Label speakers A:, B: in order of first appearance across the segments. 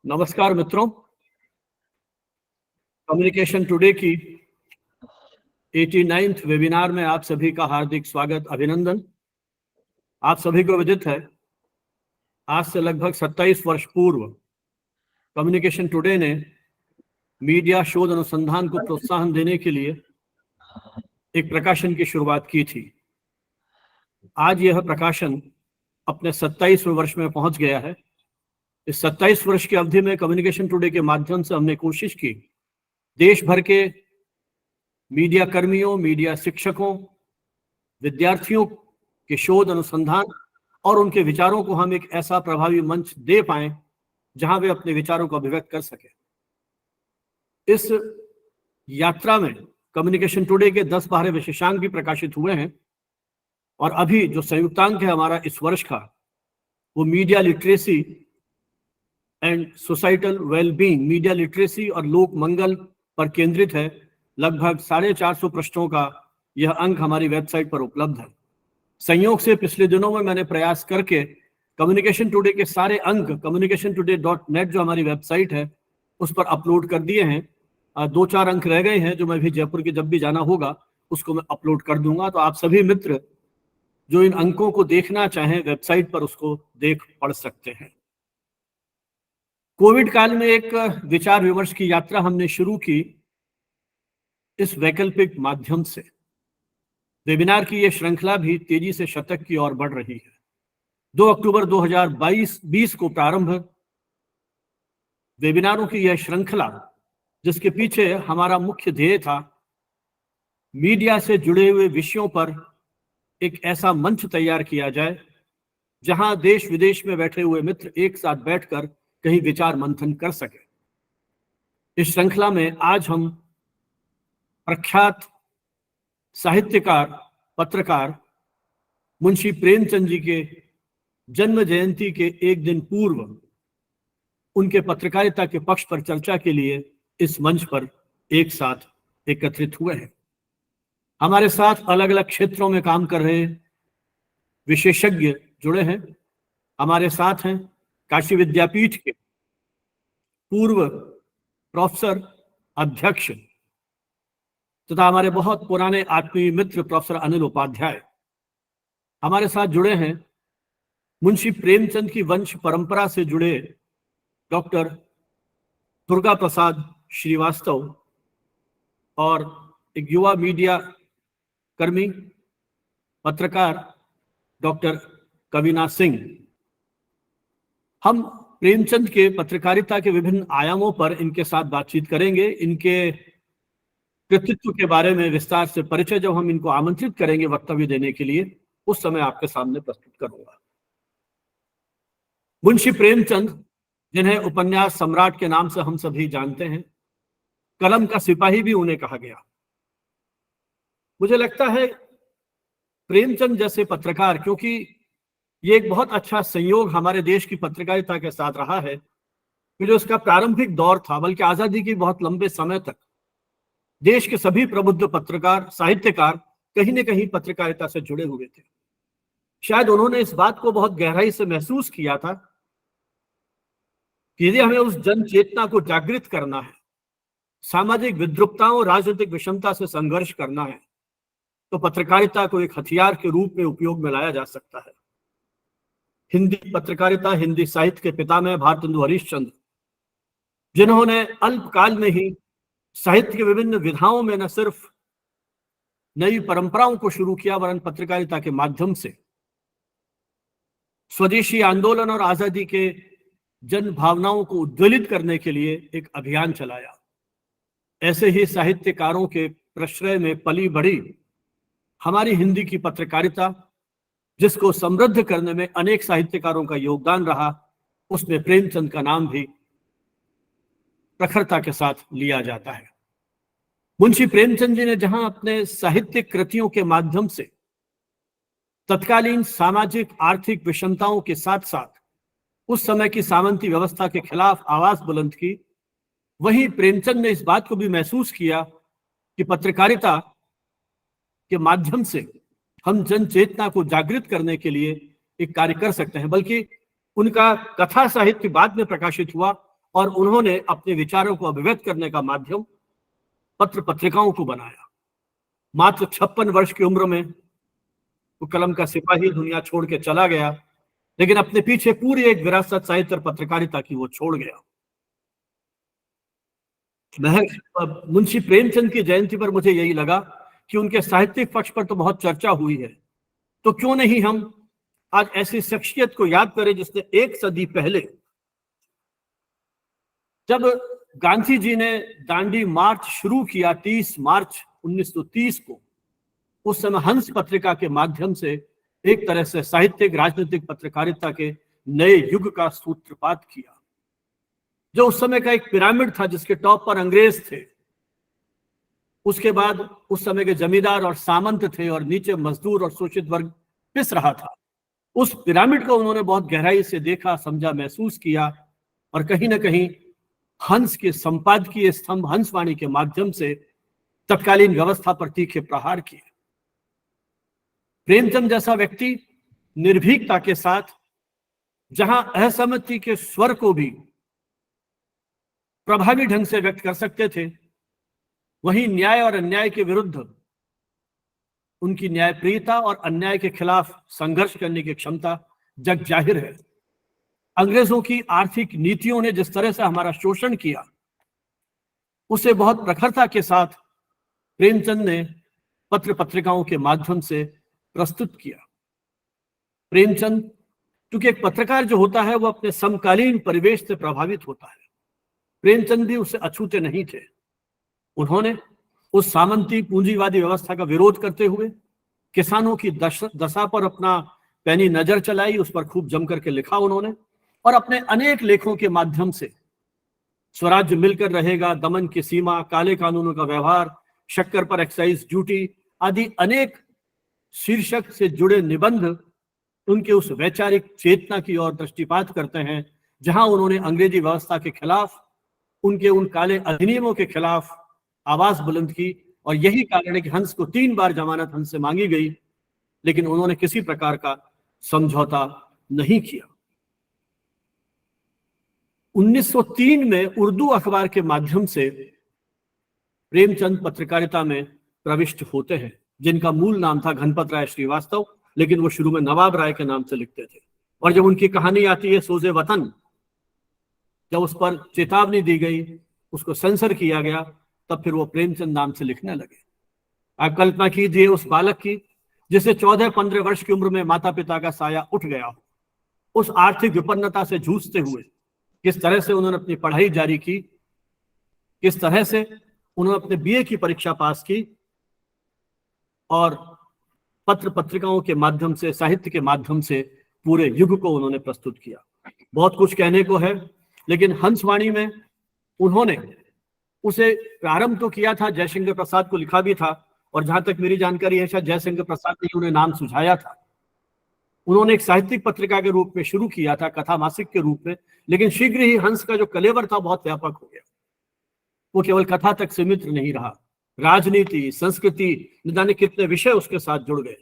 A: नमस्कार मित्रों, communication today की 89th वेबिनार में आप सभी का हार्दिक स्वागत, अभिनंदन। आप सभी को विदित है, आज से लगभग 27 वर्ष पूर्व कम्युनिकेशन टुडे ने मीडिया शोध अनुसंधान को प्रोत्साहन देने के लिए एक प्रकाशन की शुरुआत की थी। आज यह प्रकाशन अपने 27वें वर्ष में पहुंच गया है। इस 27 वर्ष की अवधि में कम्युनिकेशन टुडे के माध्यम से हमने कोशिश की देश भर के मीडिया कर्मियों, मीडिया शिक्षकों, विद्यार्थियों के शोध अनुसंधान और उनके विचारों को हम एक ऐसा प्रभावी मंच दे पाएं जहां वे अपने विचारों को अभिव्यक्त कर सकें। इस यात्रा में कम्युनिकेशन टुडे के 10-12 विशेषांक भी प्रकाशित हुए हैं और अभी जो संयुक्तांक है हमारा इस वर्ष का, वो media literacy and societal wellbeing, media literacy और लोक मंगल पर केंद्रित है। लगभग 450 पृष्ठों का यह अंक हमारी वेबसाइट पर उपलब्ध है। संयोग से पिछले दिनों में मैंने प्रयास करके कम्युनिकेशन टुडे के सारे अंक communicationtoday.net जो हमारी वेबसाइट है उस पर अपलोड कर दिए हैं। 2-4 अंक रह गए हैं जो मैं भी जयपुर के जब भी जाना होगा उसको मैं अपलोड कर दूंगा। तो आप सभी मित्र जो इन अंकों को देखना चाहें वेबसाइट पर उसको देख पढ़ सकते हैं। कोविड काल में एक विचार विमर्श की यात्रा हमने शुरू की इस वैकल्पिक माध्यम से। वेबिनार की यह श्रृंखला भी तेजी से शतक की ओर बढ़ रही है। 2 अक्टूबर 2020 को प्रारंभ वेबिनारों की यह श्रृंखला, जिसके पीछे हमारा मुख्य ध्येय था मीडिया से जुड़े हुए विषयों पर एक ऐसा मंच तैयार किया जाए जहां देश विदेश में बैठे हुए मित्र एक साथ बैठकर कहीं विचार मंथन कर सके। इस श्रृंखला में आज हम प्रख्यात साहित्यकार, पत्रकार मुंशी प्रेमचंद जी के जन्म जयंती के एक दिन पूर्व उनके पत्रकारिता के पक्ष पर चर्चा के लिए इस मंच पर एक साथ एकत्रित हुए हैं। हमारे साथ अलग अलग क्षेत्रों में काम कर रहे विशेषज्ञ जुड़े हैं। हमारे साथ हैं काशी विद्यापीठ के पूर्व प्रोफेसर अध्यक्ष तथा हमारे बहुत पुराने आत्मीय मित्र प्रोफेसर अनिल उपाध्याय। हमारे साथ जुड़े हैं मुंशी प्रेमचंद की वंश परंपरा से जुड़े डॉक्टर दुर्गा प्रसाद श्रीवास्तव और एक युवा मीडिया कर्मी पत्रकार डॉक्टर कविना सिंह। हम प्रेमचंद के पत्रकारिता के विभिन्न आयामों पर इनके साथ बातचीत करेंगे। इनके कृतित्व के बारे में विस्तार से परिचय जब हम इनको आमंत्रित करेंगे वक्तव्य देने के लिए, उस समय आपके सामने प्रस्तुत करूंगा। मुंशी प्रेमचंद, जिन्हें उपन्यास सम्राट के नाम से हम सभी जानते हैं, कलम का सिपाही भी उन्हें कहा गया। मुझे लगता है प्रेमचंद जैसे पत्रकार, क्योंकि ये एक बहुत अच्छा संयोग हमारे देश की पत्रकारिता के साथ रहा है कि जो इसका प्रारंभिक दौर था, बल्कि आजादी के बहुत लंबे समय तक देश के सभी प्रबुद्ध पत्रकार, साहित्यकार कहीं न कहीं पत्रकारिता से जुड़े हुए थे। शायद उन्होंने इस बात को बहुत गहराई से महसूस किया था कि यदि हमें उस जन चेतना को जागृत करना है, सामाजिक विद्रुपताओं, राजनीतिक विषमता से संघर्ष करना है, तो पत्रकारिता को एक हथियार के रूप में उपयोग में लाया जा सकता है। हिंदी पत्रकारिता, हिंदी साहित्य के पितामह भारतेंदु हरिश्चंद्र, जिन्होंने अल्पकाल में ही साहित्य के विभिन्न विधाओं में न सिर्फ नई परंपराओं को शुरू किया, वरन पत्रकारिता के माध्यम से स्वदेशी आंदोलन और आजादी के जन भावनाओं को उद्वेलित करने के लिए एक अभियान चलाया। ऐसे ही साहित्यकारों के प्रश्रय में पली बढ़ी हमारी हिंदी की पत्रकारिता, जिसको समृद्ध करने में अनेक साहित्यकारों का योगदान रहा, उसमें प्रेमचंद का नाम भी प्रखरता के साथ लिया जाता है। मुंशी प्रेमचंद जी ने जहां अपने साहित्यिक कृतियों के माध्यम से तत्कालीन सामाजिक आर्थिक विषमताओं के साथ साथ उस समय की सामंती व्यवस्था के खिलाफ आवाज बुलंद की, वहीं प्रेमचंद ने इस बात को भी महसूस किया कि पत्रकारिता के माध्यम से हम जन चेतना को जागृत करने के लिए एक कार्य कर सकते हैं। बल्कि उनका कथा साहित्य बाद में प्रकाशित हुआ और उन्होंने अपने विचारों को अभिव्यक्त करने का माध्यम पत्र पत्रिकाओं को बनाया। मात्र 56 वर्ष की उम्र में वो कलम का सिपाही दुनिया छोड़ के चला गया, लेकिन अपने पीछे पूरी एक विरासत साहित्य और पत्रकारिता की वो छोड़ गया। मुंशी प्रेमचंद की जयंती पर मुझे यही लगा कि उनके साहित्यिक पक्ष पर तो बहुत चर्चा हुई है, तो क्यों नहीं हम आज ऐसी शख्सियत को याद करें जिसने एक सदी पहले, जब गांधी जी ने दांडी मार्च शुरू किया 30 मार्च 1930 को, उस समय हंस पत्रिका के माध्यम से एक तरह से साहित्यिक राजनीतिक पत्रकारिता के नए युग का सूत्रपात किया। जो उस समय का एक पिरामिड था जिसके टॉप पर अंग्रेज थे, उसके बाद उस समय के जमींदार और सामंत थे और नीचे मजदूर और शोषित वर्ग पिस रहा था। उस पिरामिड को उन्होंने बहुत गहराई से देखा, समझा, महसूस किया और कहीं ना कहीं हंस के संपादकीय स्तंभ हंसवाणी के माध्यम से तत्कालीन व्यवस्था पर तीखे प्रहार किए। प्रेमचंद जैसा व्यक्ति निर्भीकता के साथ जहां असहमति के स्वर को भी प्रभावी ढंग से व्यक्त कर सकते थे, वहीं न्याय और अन्याय के विरुद्ध उनकी न्यायप्रियता और अन्याय के खिलाफ संघर्ष करने की क्षमता जग जाहिर है। अंग्रेजों की आर्थिक नीतियों ने जिस तरह से हमारा शोषण किया, उसे बहुत प्रखरता के साथ प्रेमचंद ने पत्र पत्रिकाओं के माध्यम से प्रस्तुत किया। प्रेमचंद, क्योंकि एक पत्रकार जो होता है वो अपने समकालीन परिवेश से प्रभावित होता है, प्रेमचंद भी उससे अछूते नहीं थे। उन्होंने उस सामंती पूंजीवादी व्यवस्था का विरोध करते हुए किसानों की दशा पर अपना पैनी नजर चलाई, उस पर खूब जम करके लिखा उन्होंने, और अपने अनेक लेखों के माध्यम से स्वराज्य मिलकर रहेगा, दमन की सीमा, काले कानूनों का व्यवहार, शक्कर पर एक्साइज ड्यूटी आदि अनेक शीर्षक से जुड़े निबंध उनके उस वैचारिक चेतना की ओर दृष्टिपात करते हैं, जहां उन्होंने अंग्रेजी व्यवस्था के खिलाफ, उनके उन काले अधिनियमों के खिलाफ आवाज बुलंद की। और यही कारण है कि हंस को 3 बार जमानत हंस से मांगी गई, लेकिन उन्होंने किसी प्रकार का समझौता नहीं किया। 1903 में उर्दू अखबार के माध्यम से प्रेमचंद पत्रकारिता में प्रविष्ट होते हैं, जिनका मूल नाम था घनपत राय श्रीवास्तव, लेकिन वो शुरू में नवाब राय के नाम से लिखते थे। और जब उनकी कहानी आती है सोजे वतन, जब उस पर चेतावनी दी गई, उसको सेंसर किया गया, तब फिर वो प्रेमचंद नाम से लिखने लगे। आप कल्पना कीजिए उस बालक की जिसे 14-15 वर्ष की उम्र में माता पिता का साया उठ गया हो, उस आर्थिक विपन्नता से जूझते हुए किस तरह से उन्होंने अपनी पढ़ाई जारी की, किस तरह से उन्होंने अपने बीए की परीक्षा पास की और पत्र पत्रिकाओं के माध्यम से, साहित्य के माध्यम से पूरे युग को उन्होंने प्रस्तुत किया। बहुत कुछ कहने को है, लेकिन हंसवाणी में उन्होंने उसे प्रारंभ तो किया था, जयशंकर प्रसाद को लिखा भी था, और जहां तक मेरी जानकारी है शायद जयशंकर प्रसाद ने उन्हें नाम सुझाया था। उन्होंने एक साहित्यिक पत्रिका के रूप में शुरू किया था, कथा मासिक के रूप में, लेकिन शीघ्र ही हंस का जो कलेवर था बहुत व्यापक हो गया। वो केवल कथा तक सीमित नहीं रहा, राजनीति, संस्कृति, न जाने कितने विषय उसके साथ जुड़ गए।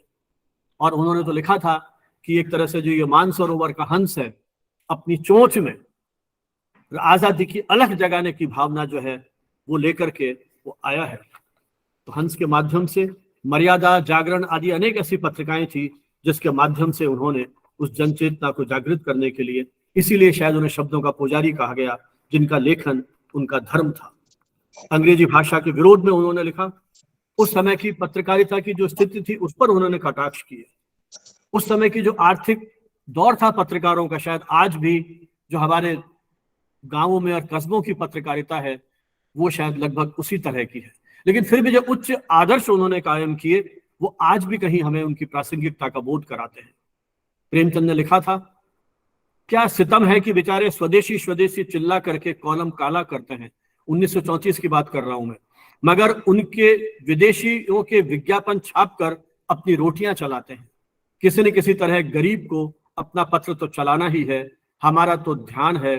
A: और उन्होंने तो लिखा था कि एक तरह से जो ये मानसरोवर का हंस है, अपनी चोंच में आजादी की अलख जगाने की भावना जो है वो लेकर के वो आया है। तो हंस के माध्यम से मर्यादा, जागरण आदि अनेक ऐसी पत्रिकाएं थी जिसके माध्यम से उन्होंने उस जनचेतना को जागृत करने के लिए, इसीलिए शायद उन्हें शब्दों का पुजारी कहा गया, जिनका लेखन उनका धर्म था। अंग्रेजी भाषा के विरोध में उन्होंने लिखा, उस समय की पत्रकारिता की जो स्थिति थी उस पर उन्होंने कटाक्ष किए। उस समय की जो आर्थिक दौर था पत्रकारों का, शायद आज भी जो हमारे गांवों में और कस्बों की पत्रकारिता है वो शायद लगभग उसी तरह की है, लेकिन फिर भी जो उच्च आदर्श उन्होंने कायम किए वो आज भी कहीं हमें उनकी प्रासंगिकता का बोध कराते हैं। प्रेमचंद ने लिखा था, क्या सितम है कि बेचारे स्वदेशी स्वदेशी चिल्ला करके कॉलम काला करते हैं। 1934 की बात कर रहा हूं मैं, मगर उनके विदेशियों के विज्ञापन छापकर अपनी रोटियां चलाते हैं। किसी न किसी तरह गरीब को अपना पत्र तो चलाना ही है। हमारा तो ध्यान है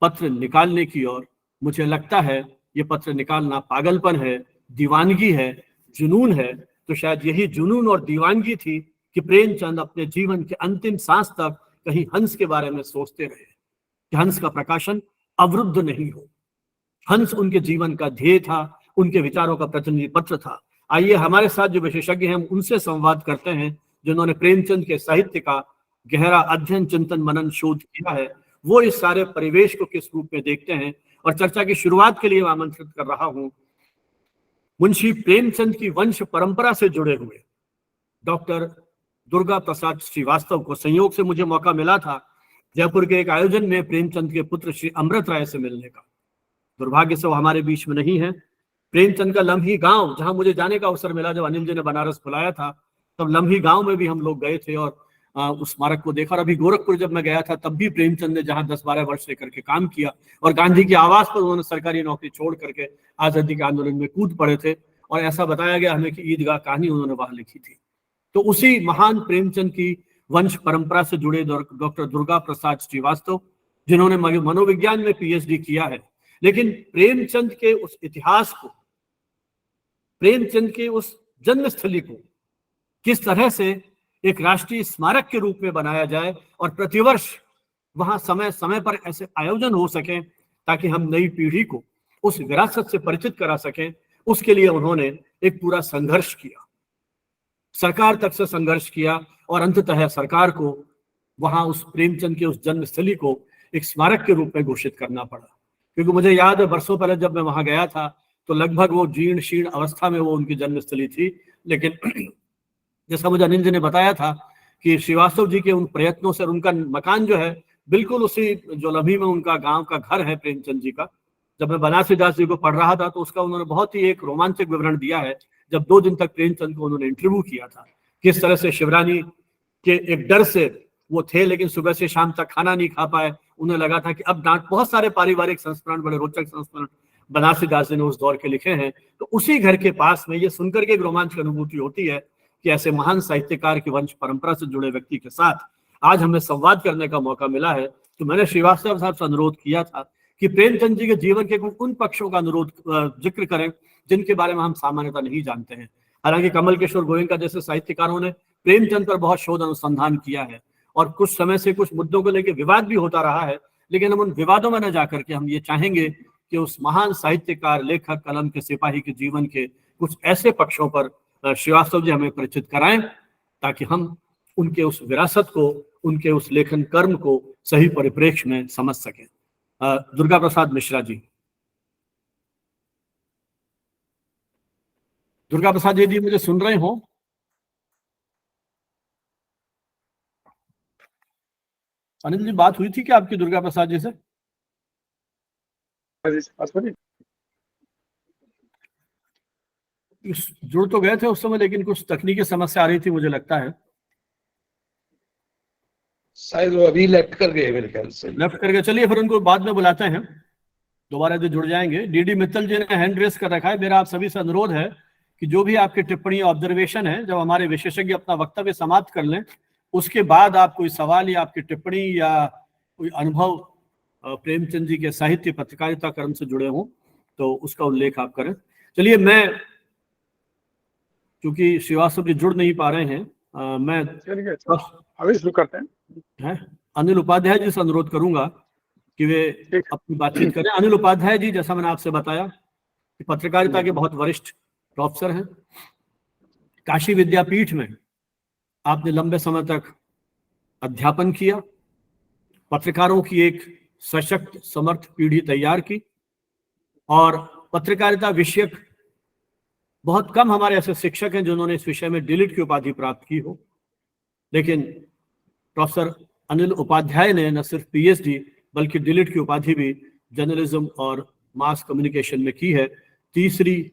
A: पत्र निकालने की ओर। मुझे लगता है ये पत्र निकालना पागलपन है, दीवानगी है, जुनून है। तो शायद यही जुनून और दीवानगी थी कि प्रेमचंद अपने जीवन के अंतिम सांस तक कहीं हंस के बारे में सोचते रहे कि हंस का प्रकाशन अवरुद्ध नहीं हो। हंस उनके जीवन का ध्येय था, उनके विचारों का प्रतिनिधि पत्र था। आइए हमारे साथ जो विशेषज्ञ हैं हम उनसे संवाद करते हैं, जिन्होंने प्रेमचंद के साहित्य का गहरा अध्ययन, चिंतन, मनन, शोध किया है। वो इस सारे परिवेश को किस रूप में देखते हैं। और चर्चा की शुरुआत के लिए मैं आमंत्रित कर रहा हूं मुंशी प्रेमचंद की वंश परंपरा से जुड़े हुए डॉक्टर दुर्गा प्रसाद श्रीवास्तव को। संयोग से मुझे मौका मिला था जयपुर के एक आयोजन में प्रेमचंद के पुत्र श्री अमृत राय से मिलने का। दुर्भाग्य से वो हमारे बीच में नहीं है। प्रेमचंद का लम्ही गांव, जहां मुझे जाने का अवसर मिला जब अनिल जी ने बनारस बुलाया था, तब लम्ही गांव में भी हम लोग गए थे और उस स्मारक को देखा। और अभी गोरखपुर जब मैं गया था तब भी प्रेमचंद ने जहां 10-12 वर्ष लेकर के काम किया और गांधी की आवाज पर उन्होंने सरकारी नौकरी छोड़ करके आजादी के आंदोलन में कूद पड़े थे। और ऐसा बताया गया हमें कि ईदगाह कहानी उन्होंने वहां लिखी थी। तो उसी महान प्रेमचंद की वंश परंपरा से जुड़े डॉक्टर दुर्गा प्रसाद श्रीवास्तव, जिन्होंने मनोविज्ञान में पीएचडी किया है, लेकिन प्रेमचंद के उस इतिहास को, प्रेमचंद के उस जन्मस्थली को किस तरह से एक राष्ट्रीय स्मारक के रूप में बनाया जाए और प्रतिवर्ष वहां समय समय पर ऐसे आयोजन हो सकें ताकि हम नई पीढ़ी को उस विरासत से परिचित करा सकें, उसके लिए उन्होंने एक पूरा संघर्ष किया, सरकार तक से संघर्ष किया और अंततः सरकार को वहां उस प्रेमचंद के उस जन्मस्थली को एक स्मारक के रूप में घोषित करना पड़ा। क्योंकि मुझे याद है वर्षों पहले जब मैं वहां गया था तो लगभग वो जीर्ण शीर्ण अवस्था में वो उनकी जन्मस्थली थी। लेकिन जैसा मुझे अनिल जी ने बताया था कि श्रीवास्तव जी के उन प्रयत्नों से उनका मकान जो है बिल्कुल उसी जो लम्ही में उनका गांव का घर है प्रेमचंद जी का। जब मैं बनारसीदास जी को पढ़ रहा था तो उसका उन्होंने बहुत ही एक रोमांचक विवरण दिया है, जब 2 दिन तक प्रेमचंद को उन्होंने इंटरव्यू किया था, किस तरह से शिवरानी के एक डर से वो थे लेकिन सुबह से शाम तक खाना नहीं खा पाए। उन्हें लगा था कि अब डांट, बहुत सारे पारिवारिक संस्मरण, बड़े रोचक संस्मरण बनारसीदास जी ने उस दौर के लिखे हैं। तो उसी घर के पास में ये सुनकर के एक रोमांचक अनुभूति होती है कि ऐसे महान साहित्यकार की वंश परंपरा से जुड़े व्यक्ति के साथ आज हमें संवाद करने का मौका मिला है। तो मैंने श्रीवास्तव साहब से अनुरोध किया था कि प्रेमचंद जी के जीवन के उन पक्षों का अनुरोध जिक्र करें जिनके बारे में हम सामान्यतः नहीं जानते हैं। हालांकि कमल किशोर गोयनका जैसे साहित्यकारों ने प्रेमचंद पर बहुत शोध अनुसंधान किया है और कुछ समय से कुछ मुद्दों को लेकर विवाद भी होता रहा है, लेकिन हम उन विवादों में न जाकर के हम ये चाहेंगे कि उस महान साहित्यकार, लेखक, कलम के सिपाही के जीवन के कुछ ऐसे पक्षों पर श्रीवास्तव जी हमें परिचित कराएं ताकि हम उनके उस विरासत को, उनके उस लेखन कर्म को सही परिप्रेक्ष्य में समझ सकें। दुर्गा प्रसाद मिश्रा जी। दुर्गा प्रसाद जी मुझे सुन रहे हो? अनिल जी, बात हुई थी क्या आपकी दुर्गा प्रसाद जी से? जुड़ तो गए थे उस समय, लेकिन कुछ तकनीकी समस्या आ रही थी मुझे लगता है।
B: शायद वो अभी लेफ्ट कर गए मेरे ख्याल से।
A: लेफ्ट कर गए, चलिए फिर उनको बाद में बुलाते हैं, दोबारा जो जुड़ जाएंगे। डीडी मित्तल जी ने हैंड रेस कर रखा है। मेरा आप सभी से अनुरोध है कि जो भी आपकी टिप्पणी, ऑब्जर्वेशन है, जब हमारे विशेषज्ञ अपना वक्तव्य समाप्त कर लें उसके बाद आप कोई सवाल या आपकी टिप्पणी या कोई अनुभव प्रेमचंद जी के साहित्य पत्रकारिता कर्म से जुड़े हों तो उसका उल्लेख आप करें। चलिए, मैं क्योंकि श्रीवास्तव जी जुड़ नहीं पा रहे हैं, मैं
B: अभी शुरू करते हैं।
A: अनिल उपाध्याय जी से अनुरोध करूंगा कि वे अपनी बातचीत करें। अनिल उपाध्याय जी, जैसा मैंने आपसे बताया, पत्रकारिता के बहुत वरिष्ठ प्रोफेसर हैं। काशी विद्यापीठ में आपने लंबे समय तक अध्यापन किया, पत्रकारों की एक सशक्त समर्थ पीढ़ी तैयार की और पत्रकारिता विषयक बहुत कम हमारे ऐसे शिक्षक हैं जिन्होंने इस विषय में डिलिट की उपाधि प्राप्त की हो, लेकिन प्रोफेसर अनिल उपाध्याय ने न सिर्फ पीएचडी बल्कि डिलिट की उपाधि भी जर्नलिज्म और मास कम्युनिकेशन में की है। तीसरी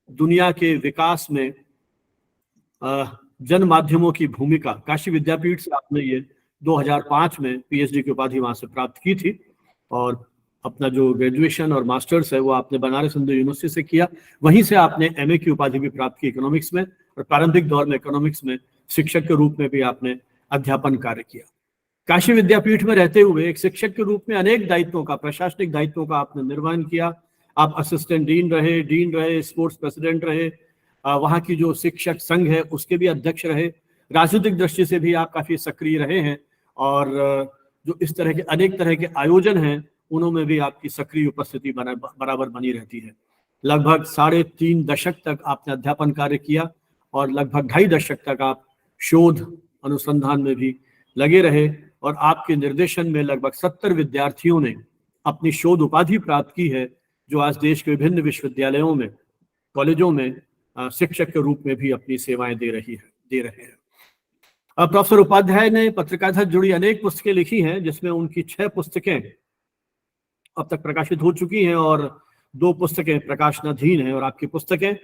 A: दुनिया के विकास में जन माध्यमों की भूमिका, काशी विद्यापीठ से आपने ये 2005 में पीएचडी की उपाधि वहां से प्राप्त की थी और अपना जो ग्रेजुएशन और मास्टर्स है वो आपने बनारस हिंदू यूनिवर्सिटी से किया। वहीं से आपने एमए की उपाधि भी प्राप्त की इकोनॉमिक्स में, और प्रारंभिक दौर में इकोनॉमिक्स में शिक्षक के रूप में भी आपने अध्यापन कार्य किया। काशी विद्यापीठ में रहते हुए एक शिक्षक के रूप में अनेक दायित्वों का, प्रशासनिक दायित्वों का आपने निर्वहन किया। आप असिस्टेंट डीन रहे, स्पोर्ट्स प्रेसिडेंट रहे, वहाँ की जो शिक्षक संघ है उसके भी अध्यक्ष रहे, राजनीतिक दृष्टि से भी आप काफी सक्रिय रहे हैं और जो इस तरह के अनेक तरह के आयोजन हैं उनमें भी आपकी सक्रिय उपस्थिति बराबर बनी रहती है। लगभग 3.5 दशक तक आपने अध्यापन कार्य किया और लगभग 2.5 दशक तक आप शोध अनुसंधान में भी लगे रहे और आपके निर्देशन में लगभग 70 विद्यार्थियों ने अपनी शोध उपाधि प्राप्त की है, जो आज देश के विभिन्न विश्वविद्यालयों में, कॉलेजों में शिक्षक के रूप में भी अपनी सेवाएं दे रहे हैं। प्रोफेसर उपाध्याय ने पत्रकारिता से जुड़ी अनेक पुस्तकें लिखी हैं, जिसमें उनकी 6 पुस्तकें अब तक प्रकाशित हो चुकी हैं और 2 पुस्तकें प्रकाशनाधीन हैं। और आपकी पुस्तकें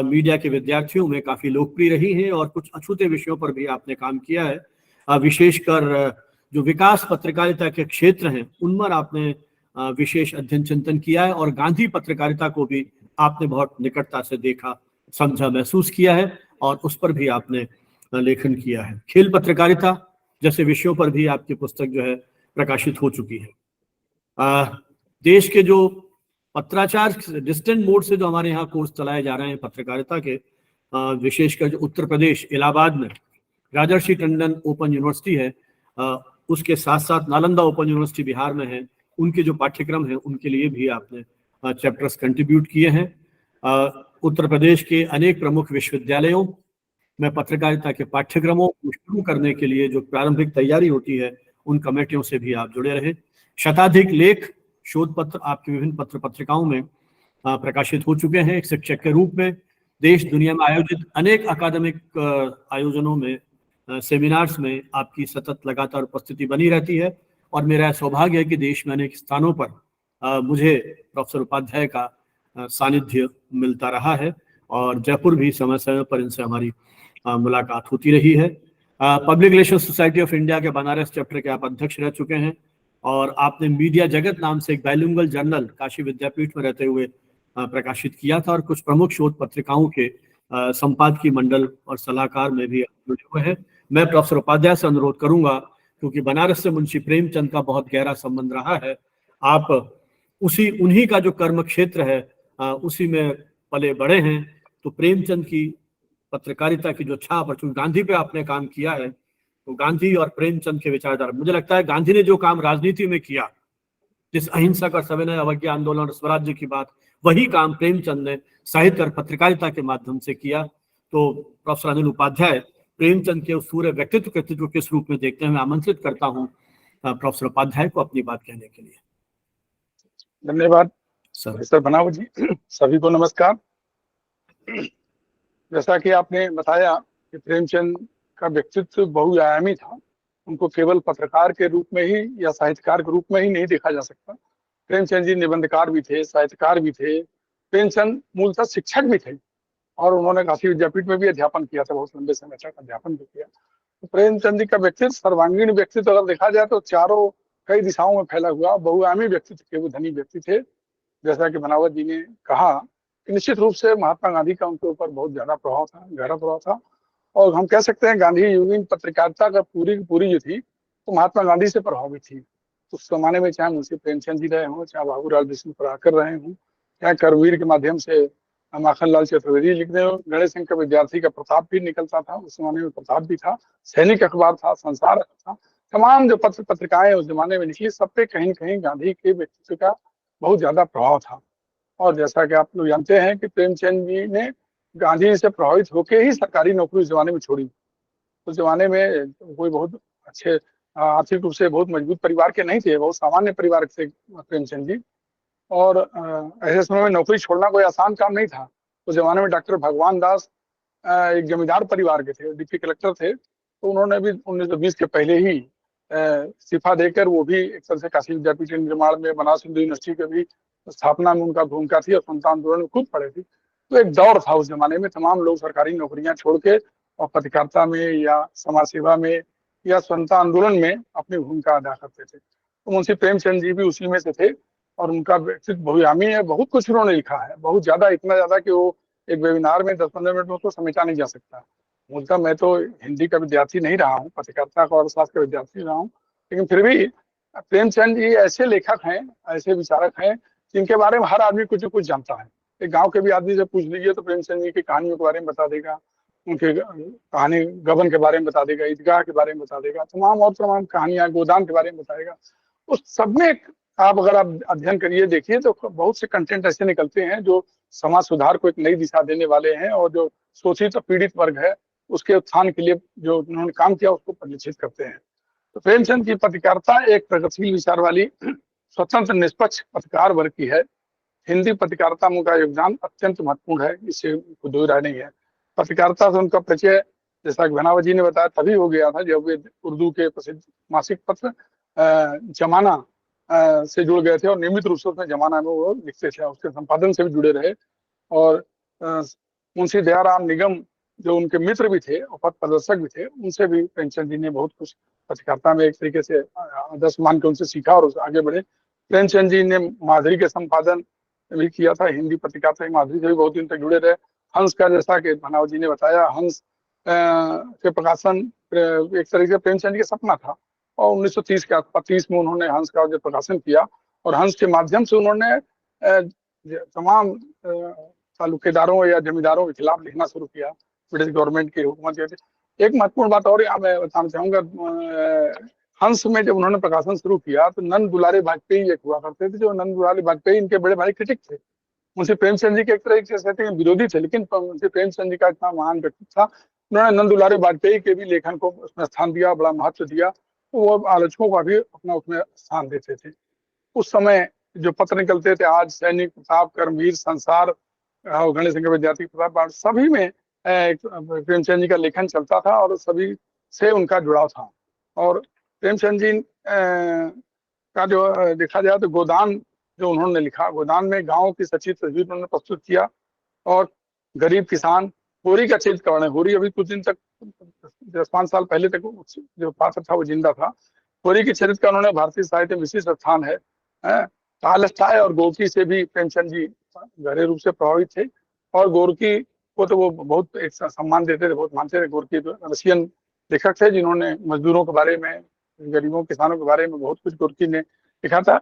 A: मीडिया के विद्यार्थियों में काफी लोकप्रिय रही हैं और कुछ अछूते विषयों पर भी आपने काम किया है। विशेषकर जो विकास पत्रकारिता के क्षेत्र हैं उन पर आपने विशेष अध्ययन चिंतन किया है और गांधी पत्रकारिता को भी आपने बहुत निकटता से देखा, समझा, महसूस किया है और उस पर भी आपने लेखन किया है। खेल पत्रकारिता जैसे विषयों पर भी आपकी पुस्तक जो है प्रकाशित हो चुकी है। देश के जो पत्राचार डिस्टेंट मोड से जो हमारे यहाँ कोर्स चलाए जा रहे हैं पत्रकारिता के, विशेषकर जो उत्तर प्रदेश इलाहाबाद में राजर्षि टंडन ओपन यूनिवर्सिटी है, उसके साथ साथ नालंदा ओपन यूनिवर्सिटी बिहार में है, उनके जो पाठ्यक्रम है उनके लिए भी आपने चैप्टर्स कंट्रीब्यूट किए हैं। उत्तर प्रदेश के अनेक प्रमुख विश्वविद्यालयों में पत्रकारिता के पाठ्यक्रमों को शुरू करने के लिए जो प्रारंभिक तैयारी होती है उन कमेटियों से भी आप जुड़े रहे। शताधिक लेख, शोध पत्र आपके विभिन्न पत्र पत्रिकाओं में प्रकाशित हो चुके हैं। एक शिक्षक के रूप में देश दुनिया में आयोजित अनेक अकादमिक आयोजनों में, सेमिनार्स में आपकी सतत लगातार उपस्थिति बनी रहती है और मेरा सौभाग्य है कि देश में अनेक स्थानों पर मुझे प्रोफेसर उपाध्याय का सानिध्य मिलता रहा है और जयपुर भी समय समय पर इनसे हमारी मुलाकात होती रही है। Public relation society of India के बनारस चैप्टर के आप अध्यक्ष रह चुके हैं और आपने मीडिया जगत नाम से एक बाइलिंगुअल जर्नल काशी विद्यापीठ में रहते हुए प्रकाशित किया था और कुछ प्रमुख शोध पत्रिकाओं के संपादकीय मंडल और सलाहकार में भी जुड़े हुए हैं। मैं प्रोफेसर उपाध्याय से अनुरोध करूंगा, क्योंकि बनारस से मुंशी प्रेमचंद का बहुत गहरा संबंध रहा है, आप उन्हीं का जो कर्म क्षेत्र है उसी में पले बड़े हैं, तो प्रेमचंद की पत्रकारिता की जो छाप, चूंकि गांधी पे आपने काम किया है, तो गांधी और प्रेमचंद के विचारधारा, मुझे लगता है गांधी ने जो काम राजनीति में किया, जिस अहिंसक और सविनय अवज्ञा आंदोलन और स्वराज्य की बात, वही काम प्रेमचंद ने साहित्य और पत्रकारिता के माध्यम से किया। तो प्रोफेसर अनिल उपाध्याय प्रेमचंद के उस पूरे व्यक्तित्व को किस रूप में देखते हैं, मैं आमंत्रित करता हूँ प्रोफेसर उपाध्याय को अपनी बात कहने के लिए।
B: धन्यवाद सर बनावट जी। सभी को नमस्कार। जैसा कि आपने बताया कि प्रेमचंद का व्यक्तित्व बहुआयामी था, उनको केवल पत्रकार के रूप में ही या साहित्यकार के रूप में ही नहीं देखा जा सकता। प्रेमचंद जी निबंधकार भी थे, साहित्यकार भी थे। प्रेमचंद मूलतः शिक्षक भी थे और उन्होंने काशी विद्यापीठ में भी अध्यापन किया था, बहुत लंबे समय तक अध्यापन भी किया। तो प्रेमचंद जी का व्यक्तित्व, सर्वांगीण व्यक्तित्व अगर देखा जाए तो चारों कई दिशाओं में फैला हुआ बहुआयामी व्यक्तित्व के वो धनी व्यक्ति थे। जैसा कि बनावट जी ने कहा कि निश्चित रूप से महात्मा गांधी का उनके ऊपर बहुत ज्यादा प्रभाव था, गहरा प्रभाव था। और हम कह सकते हैं गांधी युगीन पत्रकारिता का पूरी पूरी जो थी तो महात्मा गांधी से प्रभावित थी। उस जमाने में चाहे मुंशी प्रेमचंद जी रहे हों, चाहे बाबूलाल विष्णु पराकर रहे हों, चाहे करवीर के माध्यम से माखनलाल चतुर्वेदी लिखने हो, गणेश सिंह का विद्यार्थी का प्रताप भी निकलता था, उस जमाने में प्रताप भी था, सैनिक अखबार था, संसार था, तमाम जो पत्र पत्रिकाएं उस जमाने में निकली, सब पे कहीं न कहीं गांधी के व्यक्तित्व का बहुत ज्यादा प्रभाव था। और जैसा कि आप लोग जानते हैं कि प्रेमचंद जी ने गांधी से प्रभावित होकर ही सरकारी नौकरी उस जमाने में छोड़ी। उस जमाने में कोई बहुत अच्छे आर्थिक रूप से बहुत मजबूत परिवार के नहीं थे, बहुत सामान्य परिवार से प्रेमचंद जी। और ऐसे समय में नौकरी छोड़ना कोई आसान काम नहीं था। उस जमाने में डॉक्टर भगवान दास एक जमींदार परिवार के थे, डिप्टी कलेक्टर थे, तो उन्होंने भी 1920 के पहले ही इस्तीफा देकर, वो भी एक तरह से काशी विद्यापीठ के निर्माण में, बनारस हिंदू यूनिवर्सिटी के भी स्थापना में उनका भूमिका थी और स्वतंत्रता आंदोलन में खुद पड़े थे। तो एक दौर था उस जमाने में, तमाम लोग सरकारी नौकरियां छोड़ के और पत्रकारिता में या समाज सेवा में या स्वतंत्रता आंदोलन में अपनी भूमिका अदा करते थे। तो मुंशी प्रेमचंद जी भी उसी में से थे और उनका व्यक्तित्व बहुआयामी है। बहुत कुछ उन्होंने लिखा है, बहुत ज्यादा, इतना ज्यादा कि वो एक वेबिनार में 10-15 मिनट में उसको समेटा नहीं जा सकता। मूलतः मैं तो हिंदी का विद्यार्थी नहीं रहा हूँ, पत्रकारिता का और शास्त्र का विद्यार्थी रहा हूँ, लेकिन फिर भी प्रेमचंद जी ऐसे लेखक हैं, ऐसे विचारक हैं जिनके बारे में हर आदमी कुछ न कुछ जानता है। एक गांव के भी आदमी से पूछ लीजिए तो प्रेमचंद जी की कहानियों के बारे में बता देगा, उनके कहानी गबन के बारे में बता देगा, ईदगाह के बारे में बता देगा, तमाम और तमाम कहानियां, गोदान के बारे में बताएगा। उस सब में अगर आप अध्ययन करिए, देखिए, तो बहुत से कंटेंट ऐसे निकलते हैं जो समाज सुधार को एक नई दिशा देने वाले हैं, और जो शोषित और पीड़ित वर्ग है उसके उत्थान के लिए जो उन्होंने काम किया उसको परिलक्षित करते हैं। तो प्रेमचंद की पत्रकारिता एक प्रगतिशील विचार वाली, स्वतंत्र निष्पक्ष पत्रकार वर्ग की है। हिंदी पत्रकारिता में उनका योगदान अत्यंत महत्वपूर्ण है, इससे कोई राय नहीं है। पत्रकारिता से उनका परिचय, जैसा कि भनावत जी ने बताया, तभी हो गया था जब वे उर्दू के प्रसिद्ध मासिक पत्र जमाना से जुड़ गए थे, और नियमित रूप से उसमें जमाना में वो लिखते थे, उसके संपादन से भी जुड़े रहे। और मुंशी दयाराम निगम जो उनके मित्र भी थे और पथ प्रदर्शक भी थे, उनसे भी प्रेमचंद जी ने बहुत कुछ पत्रकारिता में एक तरीके से आदर्श मान के उनसे सीखा और आगे बढ़े। प्रेमचंद जी ने माधुरी के संपादन भी किया था, हिंदी पत्रकारिता माधुरी से भी बहुत दिन तक जुड़े रहे। हंस का, जैसा कि भनावत जी ने बताया, हंस के प्रकाशन एक तरीके से प्रेमचंद जी का सपना था, और 1930 के आसपास 30 में उन्होंने हंस का जो प्रकाशन किया, और हंस के माध्यम से उन्होंने तमाम तालुकेदारों या जमींदारों के खिलाफ लिखना शुरू किया, ब्रिटिश गवर्नमेंट की हुकूमत के। एक महत्वपूर्ण बात और यहाँ मैं बताना चाहूंगा, हंस में जब उन्होंने प्रकाशन शुरू किया तो नंद दुलारे वाजपेयी एक हुआ करते थे, जो नंद दुलारे वाजपेयी इनके बड़े भाई क्रिटिक थे। मुंशी प्रेमचंद जी के एक तरह से विरोधी थे, लेकिन मुंशी प्रेमचंद जी का इतना महान व्यक्तित्व था, उन्होंने नंद दुलारे वाजपेयी के भी लेखन को उसमें स्थान दिया, बड़ा महत्व दिया, तो वो आलोचकों का भी अपना उसमें स्थान देते थे। उस समय जो पत्र निकलते थे, आज सैनिक, प्रताप, कर्मवीर, संसार, गणेश शंकर विद्यार्थी प्रताप, सभी में प्रेमचंद जी का लेखन चलता था और सभी से उनका जुड़ाव था। और प्रेमचंद जी का जो देखा जाए तो गोदान जो उन्होंने लिखा, गोदान में गांव की सच्ची तस्वीर उन्होंने प्रस्तुत किया, और गरीब किसान, होरी का चरित्र का वर्णन। होरी अभी कुछ दिन तक, 10-5 साल पहले तक जो पात्र था वो जिंदा था। होरी के चरित्र का उन्होंने भारतीय साहित्य में विशिष्ट स्थान है। टॉलस्टॉय और गोर्की से भी प्रेमचंद जी गहरे रूप से प्रभावित थे, और गोर्की को तो वो बहुत एक सम्मान देते थे, बहुत मानते थे। गोर्की तो रशियन लेखक थे जिन्होंने मजदूरों के बारे में, गरीबों किसानों के बारे में बहुत कुछ गोर्की ने लिखा था।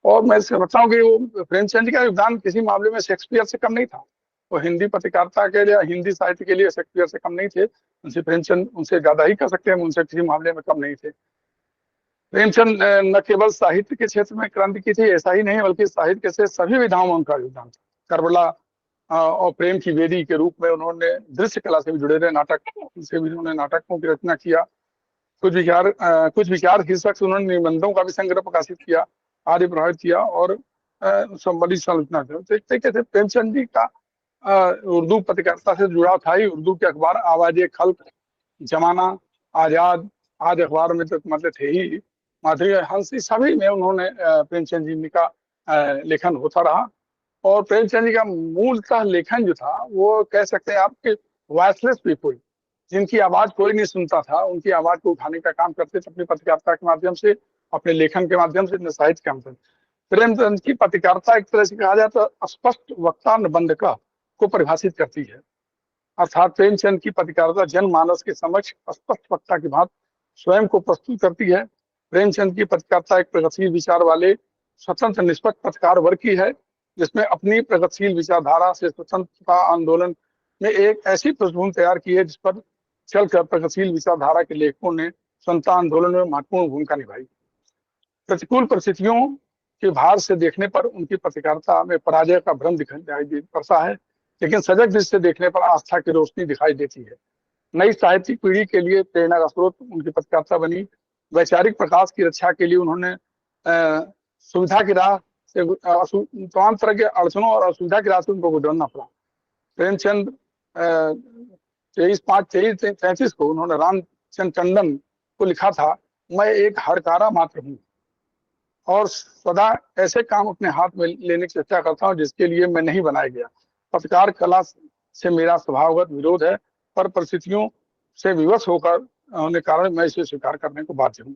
B: और मैं समझता हूँ कि वो प्रेमचंद जी का योगदान किसी मामले में शेक्सपियर से कम नहीं था। वो हिंदी पत्रकारिता के लिए, हिंदी साहित्य के लिए शेक्सपियर से कम नहीं थे। उनसे प्रेमचंद उनसे ज्यादा ही कर सकते हैं, उनसे किसी मामले में कम नहीं थे। प्रेमचंद न केवल साहित्य के क्षेत्र में क्रांति की थी, ऐसा ही नहीं, बल्कि साहित्य के सभी विधाओं में उनका योगदान था। करबला और प्रेम की वेदी के रूप में उन्होंने दृश्य कला से भी जुड़े रहे, नाटक से भी उन्होंने नाटकों की रचना किया। कुछ विचार शीर्षक से उन्होंने निबंधों का भी संग्रह प्रकाशित किया, आदि प्रभावित किया, और बड़ी आलोचना की। तो एक तरीके से प्रेमचंद जी का उर्दू पत्रकारिता से जुड़ाव था ही। उर्दू के अखबार आवाज़े खल्क, जमाना, आजाद आदि अखबार में तो मतलब थे ही। माधुरी, हंस, सभी में उन्होंने प्रेमचंद जी का लेखन होता रहा। और प्रेमचंद जी का मूलतः लेखन जो था वो कह सकते हैं आपके वॉइसलेस पीपुल, जिनकी आवाज कोई नहीं सुनता था, उनकी आवाज को उठाने का काम करते थे अपनी पत्रकारिता के माध्यम से, अपने लेखन के माध्यम से, अपने साहित्य के माध्यम से। प्रेमचंद की पत्रकारिता एक तरह से कहा जाए तो स्पष्ट वक्ता निबंधक को परिभाषित करती है। अर्थात प्रेमचंद की पत्रकारिता जनमानस के समक्ष स्पष्ट वक्ता की भांति स्वयं को प्रस्तुत करती है। प्रेमचंद की पत्रकारिता एक प्रगतिशील विचार वाले स्वतंत्र निष्पक्ष पत्रकार वर्ग की है, जिसमें अपनी प्रगतिशील विचारधारा से स्वतंत्रता आंदोलन में एक ऐसी पृष्ठभूमि तैयार की है जिस पर चलकर प्रगतिशील विचारधारा के लेखकों ने स्वतंत्रता आंदोलन में महत्वपूर्ण भूमिका निभाई। प्रतिकूल परिस्थितियों के भार से देखने पर उनकी पत्रकारिता में पराजय का भ्रम दिखाई पड़ता है, लेकिन सजग दृष्टि से देखने पर आस्था की रोशनी दिखाई देती है। नई साहित्यिक पीढ़ी के लिए प्रेरणा का स्रोत उनकी पत्रकारिता बनी। वैचारिक प्रकाश की रक्षा के लिए उन्होंने सुविधा की राह से तमाम तरह के अड़चनों और असुविधा की राह से उनको गुजरना पड़ा। प्रेमचंद 23/5/33 को उन्होंने रामचंद्र टंडन को लिखा था, मैं एक हरकारा मात्र हूँ और सदा ऐसे काम अपने हाथ में लेने की चेष्टा करता हूँ जिसके लिए मैं नहीं बनाया गया। पत्रकार कला से मेरा स्वभावगत विरोध है, पर परिस्थितियों से विवश होकर होने कारण मैं इसे स्वीकार करने को बाध्य हूँ।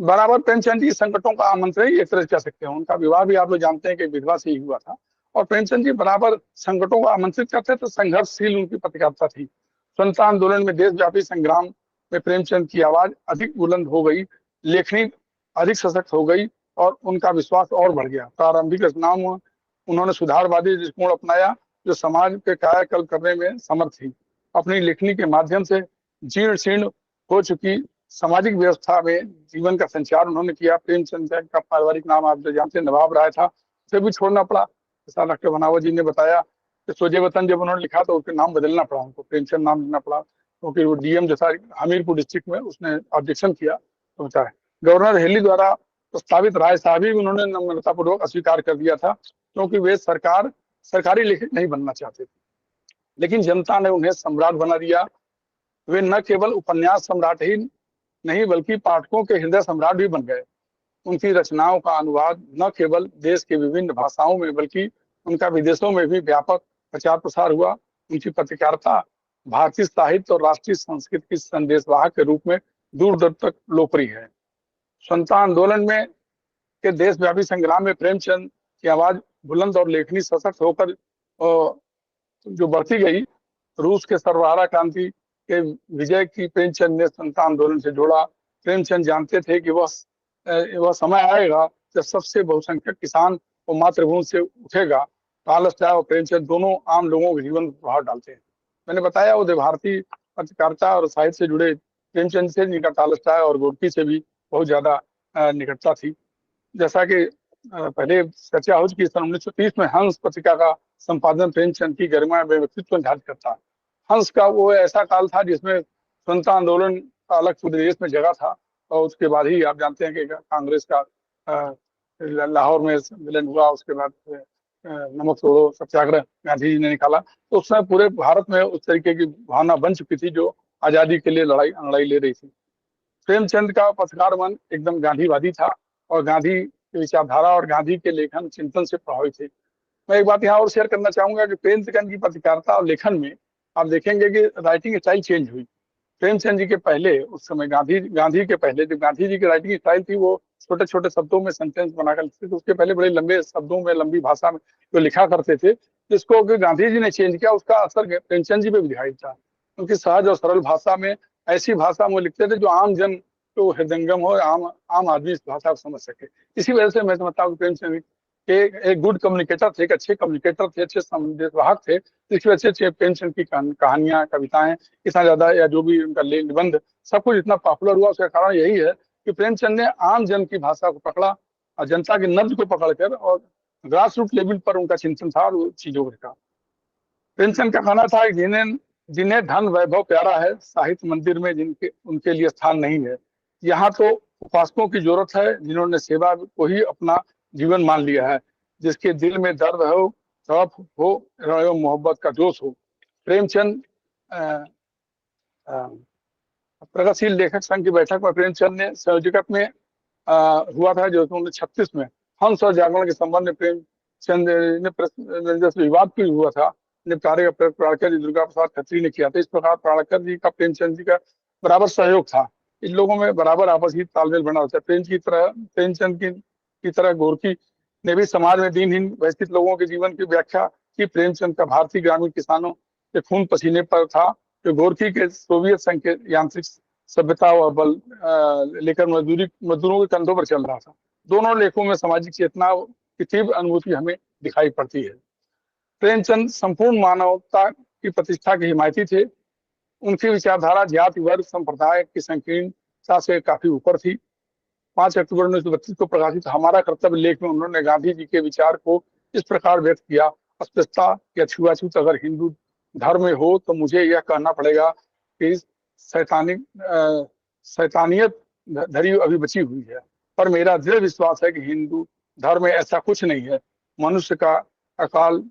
B: बराबर प्रेमचंद जी संकटों का आमंत्रण ही एक तरह से कह सकते हैं। उनका विवाह भी आप लोग जानते हैं कि विधवा से ही हुआ था, और प्रेमचंद जी बराबर संकटों को आमंत्रित करते थे। संघर्षशील उनकी पत्रकारिता थी। स्वतंत्रता आंदोलन में देशव्यापी संग्राम में प्रेमचंद की आवाज अधिक बुलंद हो गई, लेखनी अधिक सशक्त हो गई और उनका विश्वास और बढ़ गया। प्रारंभिक रचनाओं में उन्होंने सुधारवादी दृष्टिकोण अपनाया जो समाज के कायाकल्प करने में समर्थ थी। अपनी लेखनी के माध्यम से जीर्ण शीर्ण हो चुकी सामाजिक व्यवस्था में जीवन का संचार उन्होंने किया। प्रेमचंद का पारिवारिक नाम आप जो जानते हैं नवाब राय था, उसे भी छोड़ना पड़ा। जैसा डॉक्टर बनावट जी ने बताया कि सोजे वतन जब उन्होंने लिखा तो उसके नाम बदलना पड़ा, उनको प्रेमचंद नाम लेना पड़ा, क्योंकि वो डीएम जो था हमीरपुर डिस्ट्रिक्ट में उसने ऑब्जेक्शन किया तो होता है। गवर्नर हेली द्वारा प्रस्तावित राय साहब भी उन्होंने नम्रतापूर्वक अस्वीकार कर दिया था, क्योंकि वे सरकारी लेखक नहीं बनना चाहते थे। लेकिन जनता ने उन्हें सम्राट बना दिया। वे न केवल उपन्यास सम्राट ही नहीं बल्कि पाठकों के हृदय सम्राट भी बन गए। उनकी रचनाओं का अनुवाद न केवल देश के विभिन्न भाषाओं में बल्कि उनका विदेशों में भी व्यापक प्रचार प्रसार हुआ। उनकी पत्रकारिता भारतीय साहित्य और राष्ट्रीय संस्कृति की संदेशवाहक के रूप में दूर दूर तक लोकप्रिय है। स्वतंत्रता आंदोलन में के देशव्यापी संग्राम में प्रेमचंद की आवाज बुलंद और लेखनी सशक्त होकर जो बढ़ती गई। रूस के सर्वहारा क्रांति के विजय की प्रेमचंद ने स्वतंत्रता आंदोलन से जोड़ा। प्रेमचंद जानते थे कि वह समय आएगा जब सबसे बहुसंख्यक किसान और मातृभूमि से उठेगा। टॉलस्टॉय और प्रेमचंद दोनों आम लोगों के जीवन पर प्रभाव डालते हैं। मैंने बताया उदय भारती पत्रकारिता और साहित्य से जुड़े प्रेमचंद से जिनका टॉलस्टॉय और गोडकी से भी बहुत ज्यादा निकटता थी। जैसा कि पहले चर्चा हो चुकी, सन 1930 में हंस पत्रिका का संपादन प्रेमचंद की गरिमा व व्यक्तित्व निर्धारित करता है। हंस का वो ऐसा काल था जिसमें स्वतंत्रता आंदोलन का अलग पूरे देश में जगह था, और उसके बाद ही आप जानते हैं कि कांग्रेस का लाहौर में मिलन हुआ। उसके बाद नमक तोड़ो सत्याग्रह गांधी जी ने निकाला। तो उस समय पूरे भारत में उस तरीके की भावना बन चुकी थी जो आजादी के लिए लड़ाई ले रही थी। प्रेमचंद का पत्रकार मन एकदम गांधीवादी था और गांधी की विचारधारा और गांधी के लेखन चिंतन से प्रभावित थे। मैं एक बात यहाँ और शेयर करना चाहूंगा कि प्रेमचंद की पत्रकारिता और लेखन में आप देखेंगे कि राइटिंग स्टाइल चेंज हुई। प्रेमचंद जी के पहले, उस समय गांधी के पहले जब गांधी जी की राइटिंग स्टाइल थी वो छोटे छोटे शब्दों में सेंटेंस बनाकर लिखते थे। उसके पहले बड़े लंबे शब्दों में लंबी भाषा में जो लिखा करते थे, जिसको गांधी जी ने चेंज किया उसका असर प्रेमचंद जी पे भी दिखाई था। उनकी सहज और सरल भाषा में, ऐसी भाषा में लिखते थे जो आम जन को हृदयंगम हो, आम आदमी इस भाषा को समझ सके। इसी वजह से मैं समझता हूँ प्रेमचंद एक गुड कम्युनिकेटर थे, एक अच्छे कम्युनिकेटर थे, अच्छे संदेशवाहक थे। इसकी वजह से प्रेमचंद की कहानियां, कविताएं इतना ज्यादा, या जो भी उनका निबंध सब कुछ इतना पॉपुलर हुआ, उसका कारण यही है कि प्रेमचंद ने आम जन की भाषा को पकड़ा और जनता के नब्ज को पकड़कर, और ग्रास रूट लेवल पर उनका चिंतन था और चीजों का। प्रेमचंद का कहना था जिन्हें धन वैभव प्यारा है, साहित्य मंदिर में उनके लिए स्थान नहीं है। यहाँ तो उपासकों की जरूरत है जिन्होंने सेवा को ही अपना जीवन मान लिया है, जिसके दिल में दर्द हो, तड़प हो एवं मोहब्बत का जोश हो। प्रेमचंद प्रगतिशील लेखक संघ की बैठक में प्रेमचंद ने संयोजकत्व में हुआ था जो 1936 में हंस और जागरण के संबंध में प्रेमचंद ने विवाद भी हुआ था। निपटारे का प्रयोग प्राणकर जी, दुर्गा प्रसाद खत्री ने किया था। इस प्रकार प्राणकर जी का प्रेमचंद जी का बराबर सहयोग था। इन लोगों में बराबर आपस की तालमेल बना होता है। प्रेमचंद की तरह गोरकी ने भी समाज में दीनहीन वंचित लोगों के जीवन की व्याख्या की। प्रेमचंद का भारतीय ग्रामीण किसानों के खून पसीने पर था, जो गोरकी के सोवियत संघ के यांत्रिक सभ्यता और बल लेकर मजदूरों के कंधों पर चल रहा था। दोनों लेखों में सामाजिक चेतना की तीव्र अनुभूति हमें दिखाई पड़ती है। प्रेमचंद संपूर्ण मानवता की प्रतिष्ठा के हिमायती थे। उनकी विचारधारा जाति वर्ग संप्रदाय की संकीर्णता से काफी ऊपर थी। 5 अक्टूबर 1932 को प्रकाशित हमारा कर्तव्य लेख में उन्होंने गांधी जी के विचार को इस प्रकार व्यक्त किया। अस्पृश्यता या छुआछूत अगर हिंदू धर्म में हो तो मुझे यह कहना पड़ेगा कि शैतानियत धरी अभी बची हुई है, पर मेरा दृढ़ विश्वास है कि हिंदू धर्म में ऐसा कुछ नहीं है। मनुष्य का अकाल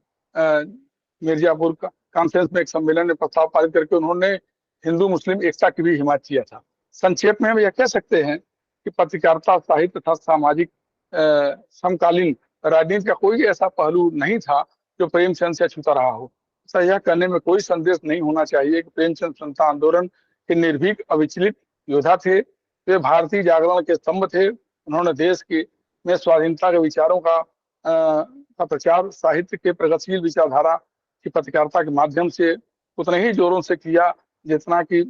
B: मिर्जापुर कॉन्फ्रेंस में एक सम्मेलन में प्रस्ताव पारित करके उन्होंने हिंदू मुस्लिम एकता की भी हिमायत किया था। संक्षेप में हम यह कह सकते हैं कि पत्रकारिता, साहित्य तथा सामाजिक समकालीन राजनीति का कोई ऐसा पहलू नहीं था जो प्रेमचंद से अछूता रहा हो। ऐसा यह कहने में कोई संदेश नहीं होना चाहिए कि प्रेमचंद स्वतंत्रता आंदोलन के निर्भीक अविचलित योद्धा थे। वे भारतीय जागरण के स्तंभ थे। उन्होंने देश की में स्वाधीनता के विचारों का प्रचार साहित्य के प्रगतिशील विचारधारा की पत्रकारिता के माध्यम से उतने ही जोरों से किया जितना कि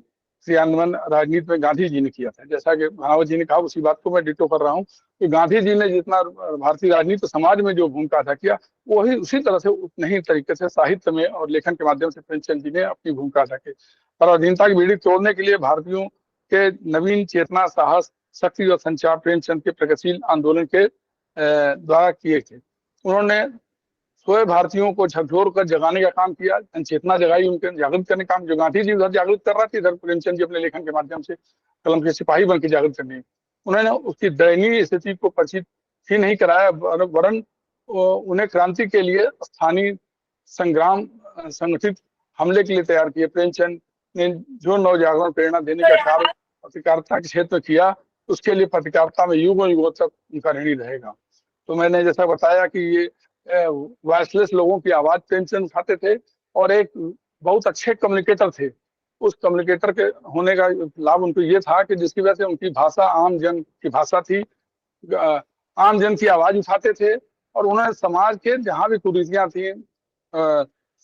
B: क्रियान्वयन राजनीति में गांधी जी ने किया था। जैसा कि बनावट जी ने कहा, उसी बात को मैं डिटो कर रहा हूँ कि गांधी जी ने जितना भारतीय राजनीति समाज में जो भूमिका अदा किया, वही उसी तरह से उतने ही तरीके से साहित्य में और लेखन के माध्यम से प्रेमचंद जी ने अपनी भूमिका अदा की। पराधीनता की बेड़ी तोड़ने के लिए भारतीयों के नवीन चेतना, साहस, शक्ति और संचार प्रेमचंद के प्रगतिशील आंदोलन के द्वारा किए थे। उन्होंने सोए भारतीयों को झकझोर कर जगाने का काम किया, चेतना जगाई, उनके जागृत करने का काम। जो गांधी जी उधर जागृत कर रहा था, इधर प्रेमचंद जी अपने लेखन के माध्यम से कलम के सिपाही बन के जागृत करने। उन्होंने उसकी दयनीय स्थिति को परिचित ही नहीं कराया, वरन उन्हें क्रांति के लिए स्थानीय संग्राम संगठित हमले के लिए तैयार किए। प्रेमचंद ने जो नवजागरण प्रेरणा देने का कार्य पत्रकारिता के क्षेत्र में किया, उसके लिए पत्रकारिता में युगों युगों तक उनका ऋणी रहेगा। तो मैंने जैसा बताया कि ये वॉइसलेस लोगों की आवाज प्रेमचंद उठाते थे और एक बहुत अच्छे कम्युनिकेटर थे। उस कम्युनिकेटर के होने का लाभ उनको ये था कि जिसकी वजह से उनकी भाषा आम जन की भाषा थी, आम जन की आवाज उठाते थे और उन्होंने समाज के जहां भी कुरीतियां थी,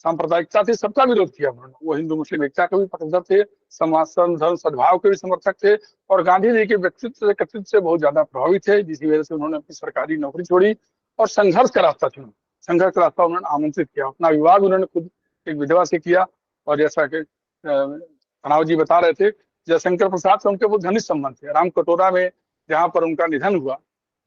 B: सांप्रदायिकता थी, सबका विरोध किया उन्होंने। वो हिंदू मुस्लिम एकता के भी पक्षधर थे, समाज धर्म सद्भाव के भी समर्थक थे और गांधी जी के व्यक्तित्व से बहुत ज्यादा प्रभावित थे, जिसकी वजह से उन्होंने अपनी सरकारी नौकरी छोड़ी और संघर्ष का रास्ता चुना। संघर्ष का रास्ता उन्होंने आमंत्रित किया। अपना विवाह उन्होंने खुद एक विधवा से किया और जैसा कि प्रणव जी बता रहे थे, जयशंकर प्रसाद से उनके बहुत घनिष्ठ संबंध थे। राम कटोरा में जहाँ पर उनका निधन हुआ,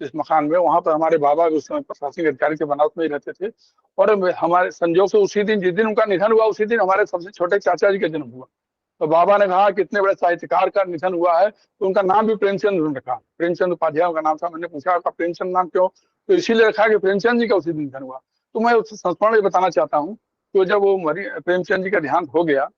B: इस मकान में, वहां पर हमारे बाबा उस समय प्रशासनिक अधिकारी के बनावट में ही रहते थे और हमारे संजोग से उसी दिन, जिस दिन उनका निधन हुआ, उसी दिन हमारे सबसे छोटे चाचा जी का जन्म हुआ। तो बाबा ने कहा कि इतने बड़े साहित्यकार का निधन हुआ है, तो उनका नाम भी प्रेमचंद उन्होंने रखा। प्रेमचंद उपाध्याय उनका नाम था। मैंने पूछा आपका प्रेमचंद नाम क्यों? तो इसीलिए रखा कि प्रेमचंद जी का उसी दिन निधन हुआ। तो मैं उस संस्मरण में बताना चाहता हूँ कि जब वो प्रेमचंद जी का देहांत हो गया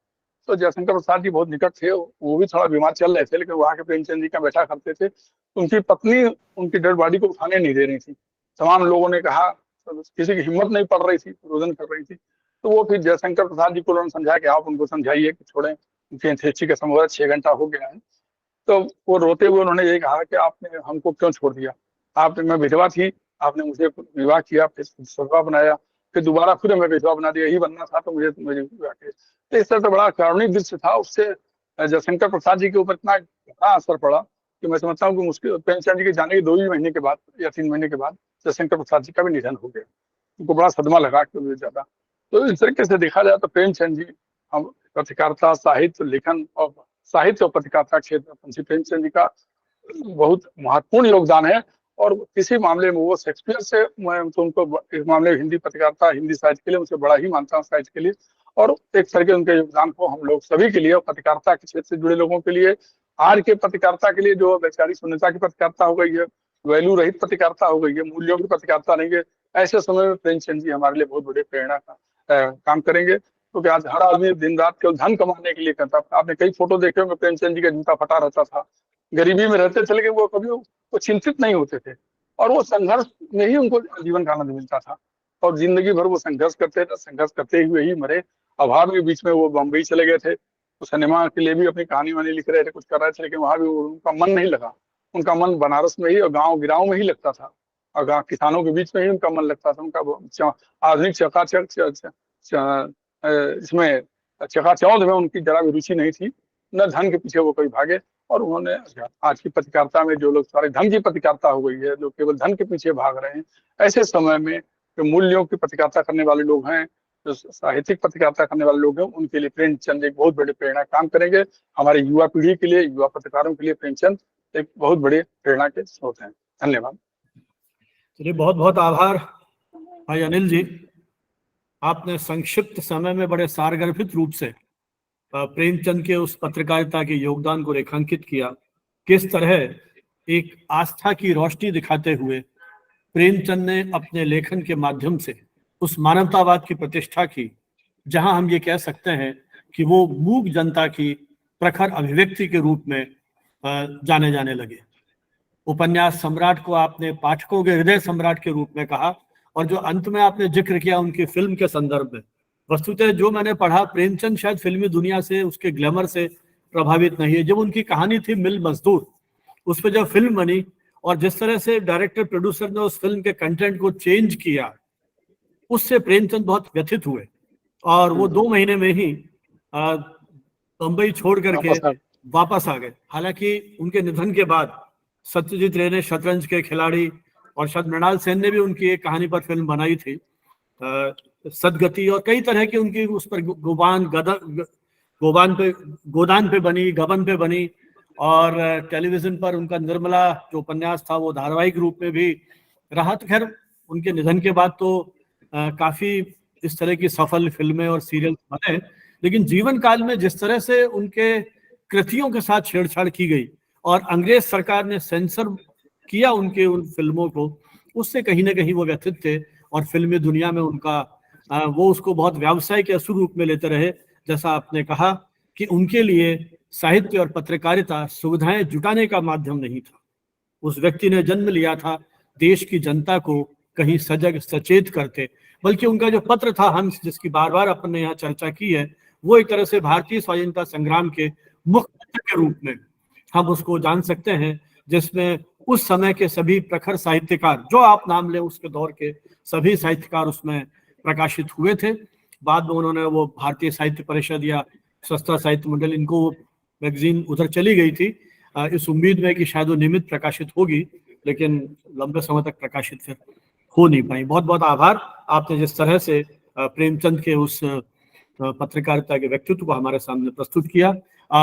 B: तो जयशंकर प्रसाद जी बहुत निकट थे, वो भी थोड़ा बीमार चल रहे थे, लेकिन वहां के प्रेमचंद जी का बैठा करते थे। उनकी पत्नी उनकी डेड बॉडी को उठाने नहीं दे रही थी। तमाम लोगों ने कहा, किसी की हिम्मत नहीं पड़ रही थी, रोदन कर रही थी। तो वो फिर जयशंकर प्रसाद जी को उन्होंने समझाया कि आप उनको समझाइए कि छोड़ें, उनकी अंत्येष्टि का समय 6 घंटा हो गया है। तो वो रोते हुए उन्होंने ये कहा कि आपने हमको क्यों छोड़ दिया? आपने, मैं विधवा थी, आपने मुझे विवाह किया, फिर सदवा बनाया, फिर दोबारा फिर हमें विधवा बना दिया, यही बनना था तो मुझे विवाह किया। तो इस तरह से बड़ा करुणिक दृश्य था। उससे जयशंकर प्रसाद जी के ऊपर इतना असर पड़ा कि मैं समझता हूँ कि मुश्किल प्रेमचंद जी के जाने के 2 ही महीने के बाद या 3 महीने के बाद जयशंकर प्रसाद जी का भी निधन हो गया। उनको बड़ा सदमा लगा कि ज्यादा। तो इस तरीके से देखा जाए तो प्रेमचंद जी हम पत्रकारिता, साहित्य, लेखन और साहित्य और पत्रकारिता क्षेत्र में पंछी प्रेमचंद जी का बहुत महत्वपूर्ण योगदान है। और किसी मामले में वो शेक्सपियर से, मैं तो उनको इस मामले में हिंदी पत्रकारिता, हिंदी साहित्य के लिए उनसे बड़ा ही मानता हूँ, साहित्य के लिए। और एक तरह के उनके योगदान को हम लोग सभी के लिए और पत्रकारिता के क्षेत्र से जुड़े लोगों के लिए, आज के पत्रकारिता के लिए जो वैचारिक शून्यता की पत्रकारिता हो गई है, वैल्यू रहित पत्रकारिता हो गई है, मूल्यों की पत्रकारिता नहीं है, ऐसे समय में प्रेमचंद जी हमारे लिए बहुत बड़े प्रेरणा का काम करेंगे। क्योंकि आज हर आदमी दिन रात केवल धन कमाने के लिए करता था। आपने कई फोटो देखे होंगे, प्रेमचंद जी का जूता फटा रहता था, गरीबी में रहते थे, लेकिन वो कभी वो चिंतित नहीं होते थे और वो संघर्ष में ही उनको जीवन का आनंद मिलता था और जिंदगी भर वो संघर्ष करते थे, संघर्ष करते हुए ही मरे। अभाव के बीच में वो बम्बई चले गए थे, तो सिनेमा के लिए भी अपनी कहानी वानी लिख रहे थे, कुछ कर रहे थे, लेकिन वहां भी उनका मन नहीं लगा। उनका मन बनारस में ही और गाँव गिराव में ही लगता था और गाँव किसानों के बीच में ही उनका मन लगता था। उनका आधुनिक चकाचक इसमें चकाचौंध में उनकी जरा भी रुचि नहीं थी, न धन के पीछे वो कभी भागे। और उन्होंने आज की पत्रकारिता में जो लोग सारे धन की पत्रकारिता हो गई है, जो केवल धन के पीछे भाग रहे हैं, ऐसे समय में जो मूल्यों की पत्रकारिता करने वाले लोग हैं, जो साहित्यिक पत्रकारिता करने वाले लोग हैं, उनके लिए प्रेमचंद एक बहुत बड़े प्रेरणा काम करेंगे। हमारे युवा पीढ़ी के लिए, युवा पत्रकारों के लिए प्रेमचंद एक बहुत बड़े प्रेरणा के स्रोत हैं। धन्यवाद।
A: चलिए, बहुत बहुत आभार भाई अनिल जी। आपने संक्षिप्त समय में बड़े सारगर्भित रूप से प्रेमचंद के उस पत्रकारिता के योगदान को रेखांकित किया। किस तरह एक आस्था की रोशनी दिखाते हुए प्रेमचंद ने अपने लेखन के माध्यम से उस मानवतावाद की प्रतिष्ठा की, जहां हम ये कह सकते हैं कि वो मूक जनता की प्रखर अभिव्यक्ति के रूप में जाने जाने लगे। उपन्यास सम्राट को आपने पाठकों के हृदय सम्राट के रूप में कहा और जो अंत में आपने जिक्र किया उनकी फिल्म के संदर्भ में, वस्तुतः जो मैंने पढ़ा, प्रेमचंद शायद फिल्मी दुनिया से, उसके ग्लैमर से प्रभावित नहीं है। जब उनकी कहानी थी मिल मजदूर, उस पर जब फिल्म बनी और जिस तरह से डायरेक्टर प्रोड्यूसर ने उस फिल्म के कंटेंट को चेंज किया, उससे प्रेमचंद बहुत व्यथित हुए और वो 2 महीने में ही बम्बई छोड़ करके वापस आ गए। हालांकि उनके निधन के बाद सत्यजीत रे ने शतरंज के खिलाड़ी और शायद मृणाल सेन ने भी उनकी एक कहानी पर फिल्म बनाई थी, सदगति, और कई तरह की उनकी उस पर गोदान पे बनी, गबन पे बनी और टेलीविजन पर उनका निर्मला जो उपन्यास था वो धारावाहिक रूप में भी रहा। तो खैर उनके निधन के बाद तो काफी इस तरह की सफल फिल्में और सीरियल बने, लेकिन जीवन काल में जिस तरह से उनके कृतियों के साथ छेड़छाड़ की गई और अंग्रेज सरकार ने सेंसर किया उनके उन फिल्मों को, उससे कहीं ना कहीं वो व्यथित थे और फिल्मी दुनिया में उनका वो उसको बहुत व्यावसायिक या स्वरूप में लेते रहे। जैसा आपने कहा कि उनके लिए साहित्य और पत्रकारिता सुविधाएं जुटाने का माध्यम नहीं था। उस व्यक्ति ने जन्म लिया था देश की जनता को कहीं सजग सचेत करते, बल्कि उनका जो पत्र था हंस, जिसकी बार बार अपन ने यहाँ चर्चा की है, वो एक तरह से भारतीय स्वाधीनता संग्राम के मुख्य पत्र के रूप में हम उसको जान सकते हैं, जिसमें उस समय के सभी प्रखर साहित्यकार, जो आप नाम लें उसके दौर के सभी साहित्यकार उसमें प्रकाशित हुए थे। बाद में उन्होंने वो भारतीय साहित्य परिषद या सस्ता साहित्य मंडल, इनको मैगजीन उधर चली गई थी इस उम्मीद में कि शायद वो नियमित प्रकाशित होगी, लेकिन लंबे समय तक प्रकाशित फिर हो नहीं पाई। बहुत बहुत आभार, आपने जिस तरह से प्रेमचंद के उस पत्रकारिता के व्यक्तित्व को हमारे सामने प्रस्तुत किया।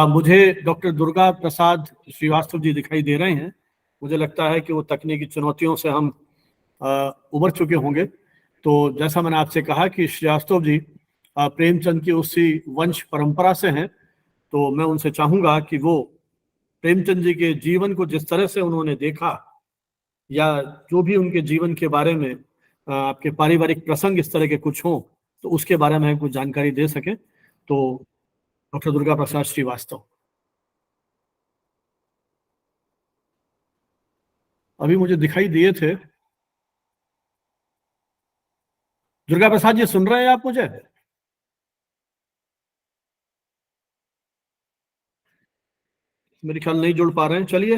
A: मुझे डॉक्टर दुर्गा प्रसाद श्रीवास्तव जी दिखाई दे रहे हैं। मुझे लगता है कि वो तकनीकी चुनौतियों से हम उबर चुके होंगे। तो जैसा मैंने आपसे कहा कि श्रीवास्तव जी प्रेमचंद की उसी वंश परंपरा से हैं, तो मैं उनसे चाहूंगा कि वो प्रेमचंद जी के जीवन को जिस तरह से उन्होंने देखा, या जो भी उनके जीवन के बारे में आपके पारिवारिक प्रसंग इस तरह के कुछ हों, तो उसके बारे में कुछ जानकारी दे सकें। तो डॉक्टर दुर्गा प्रसाद श्रीवास्तव अभी मुझे दिखाई दिए थे। दुर्गा प्रसाद जी सुन रहे हैं आप मुझे? मेरे ख्याल नहीं जुड़ पा रहे हैं। चलिए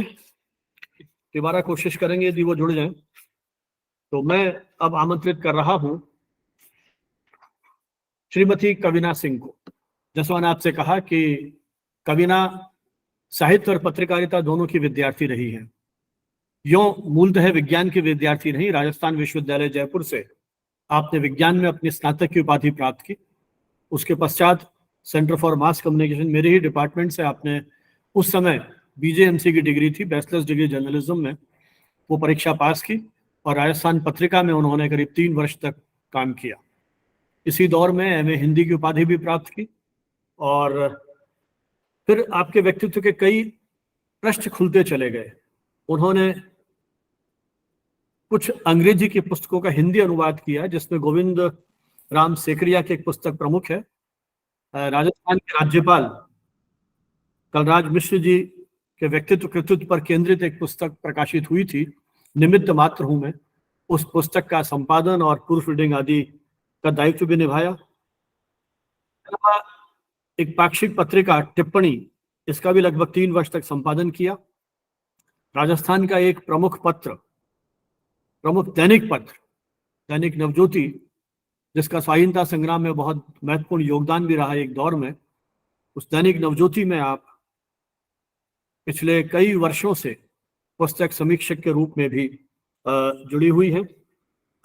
A: दोबारा कोशिश करेंगे, यदि वो जुड़ जाएं। तो मैं अब आमंत्रित कर रहा हूं श्रीमती कविना सिंह को। जैसा मैंने आपसे कहा कि कविना साहित्य और पत्रकारिता दोनों की विद्यार्थी रही है। यूं मूलतः विज्ञान की विद्यार्थी नहीं, राजस्थान विश्वविद्यालय जयपुर से आपने विज्ञान में अपनी स्नातक की उपाधि प्राप्त की। उसके पश्चात सेंटर फॉर मास कम्युनिकेशन, मेरे ही डिपार्टमेंट से आपने उस समय बीजेएमसी की डिग्री थी, बैचलर्स डिग्री जर्नलिज्म में, वो परीक्षा पास की और राजस्थान पत्रिका में उन्होंने करीब 3 वर्ष तक काम किया। इसी दौर में एमए हिंदी की उपाधि भी प्राप्त की और फिर आपके व्यक्तित्व के कई पृष्ठ खुलते चले गए। उन्होंने कुछ अंग्रेजी की पुस्तकों का हिंदी अनुवाद किया, जिसमें गोविंद राम सेकरिया की एक पुस्तक प्रमुख है। राजस्थान के राज्यपाल कलराज मिश्र जी के व्यक्तित्व कृतित्व पर केंद्रित एक पुस्तक प्रकाशित हुई थी, निमित्त मात्र हूं मैं। उस पुस्तक का संपादन और प्रूफ रीडिंग आदि का दायित्व भी निभाया। एक पाक्षिक पत्रिका टिप्पणी, इसका भी लगभग 3 वर्ष तक संपादन किया। राजस्थान का एक प्रमुख दैनिक पत्र दैनिक नवज्योति, जिसका स्वाधीनता संग्राम में बहुत महत्वपूर्ण योगदान भी रहा एक दौर में, उस दैनिक नवज्योति में आप पिछले कई वर्षों से पुस्तक समीक्षक के रूप में भी जुड़ी हुई हैं।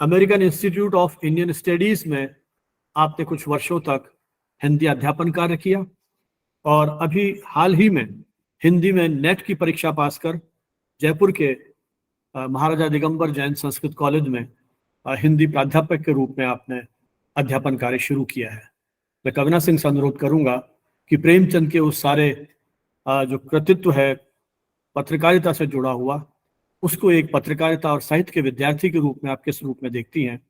A: American institute of Indian studies में आपने कुछ वर्षों तक हिंदी अध्यापन कार्य किया और अभी हाल ही में हिंदी में नेट की परीक्षा पास कर जयपुर के महाराजा दिगंबर जैन संस्कृत कॉलेज में हिंदी प्राध्यापक के रूप में आपने अध्यापन कार्य शुरू किया है। मैं कविना सिंह से अनुरोध करूंगा कि प्रेमचंद के उस सारे जो कृतित्व है पत्रकारिता से जुड़ा हुआ, उसको एक पत्रकारिता और साहित्य के विद्यार्थी के रूप में आप किस रूप में देखती हैं,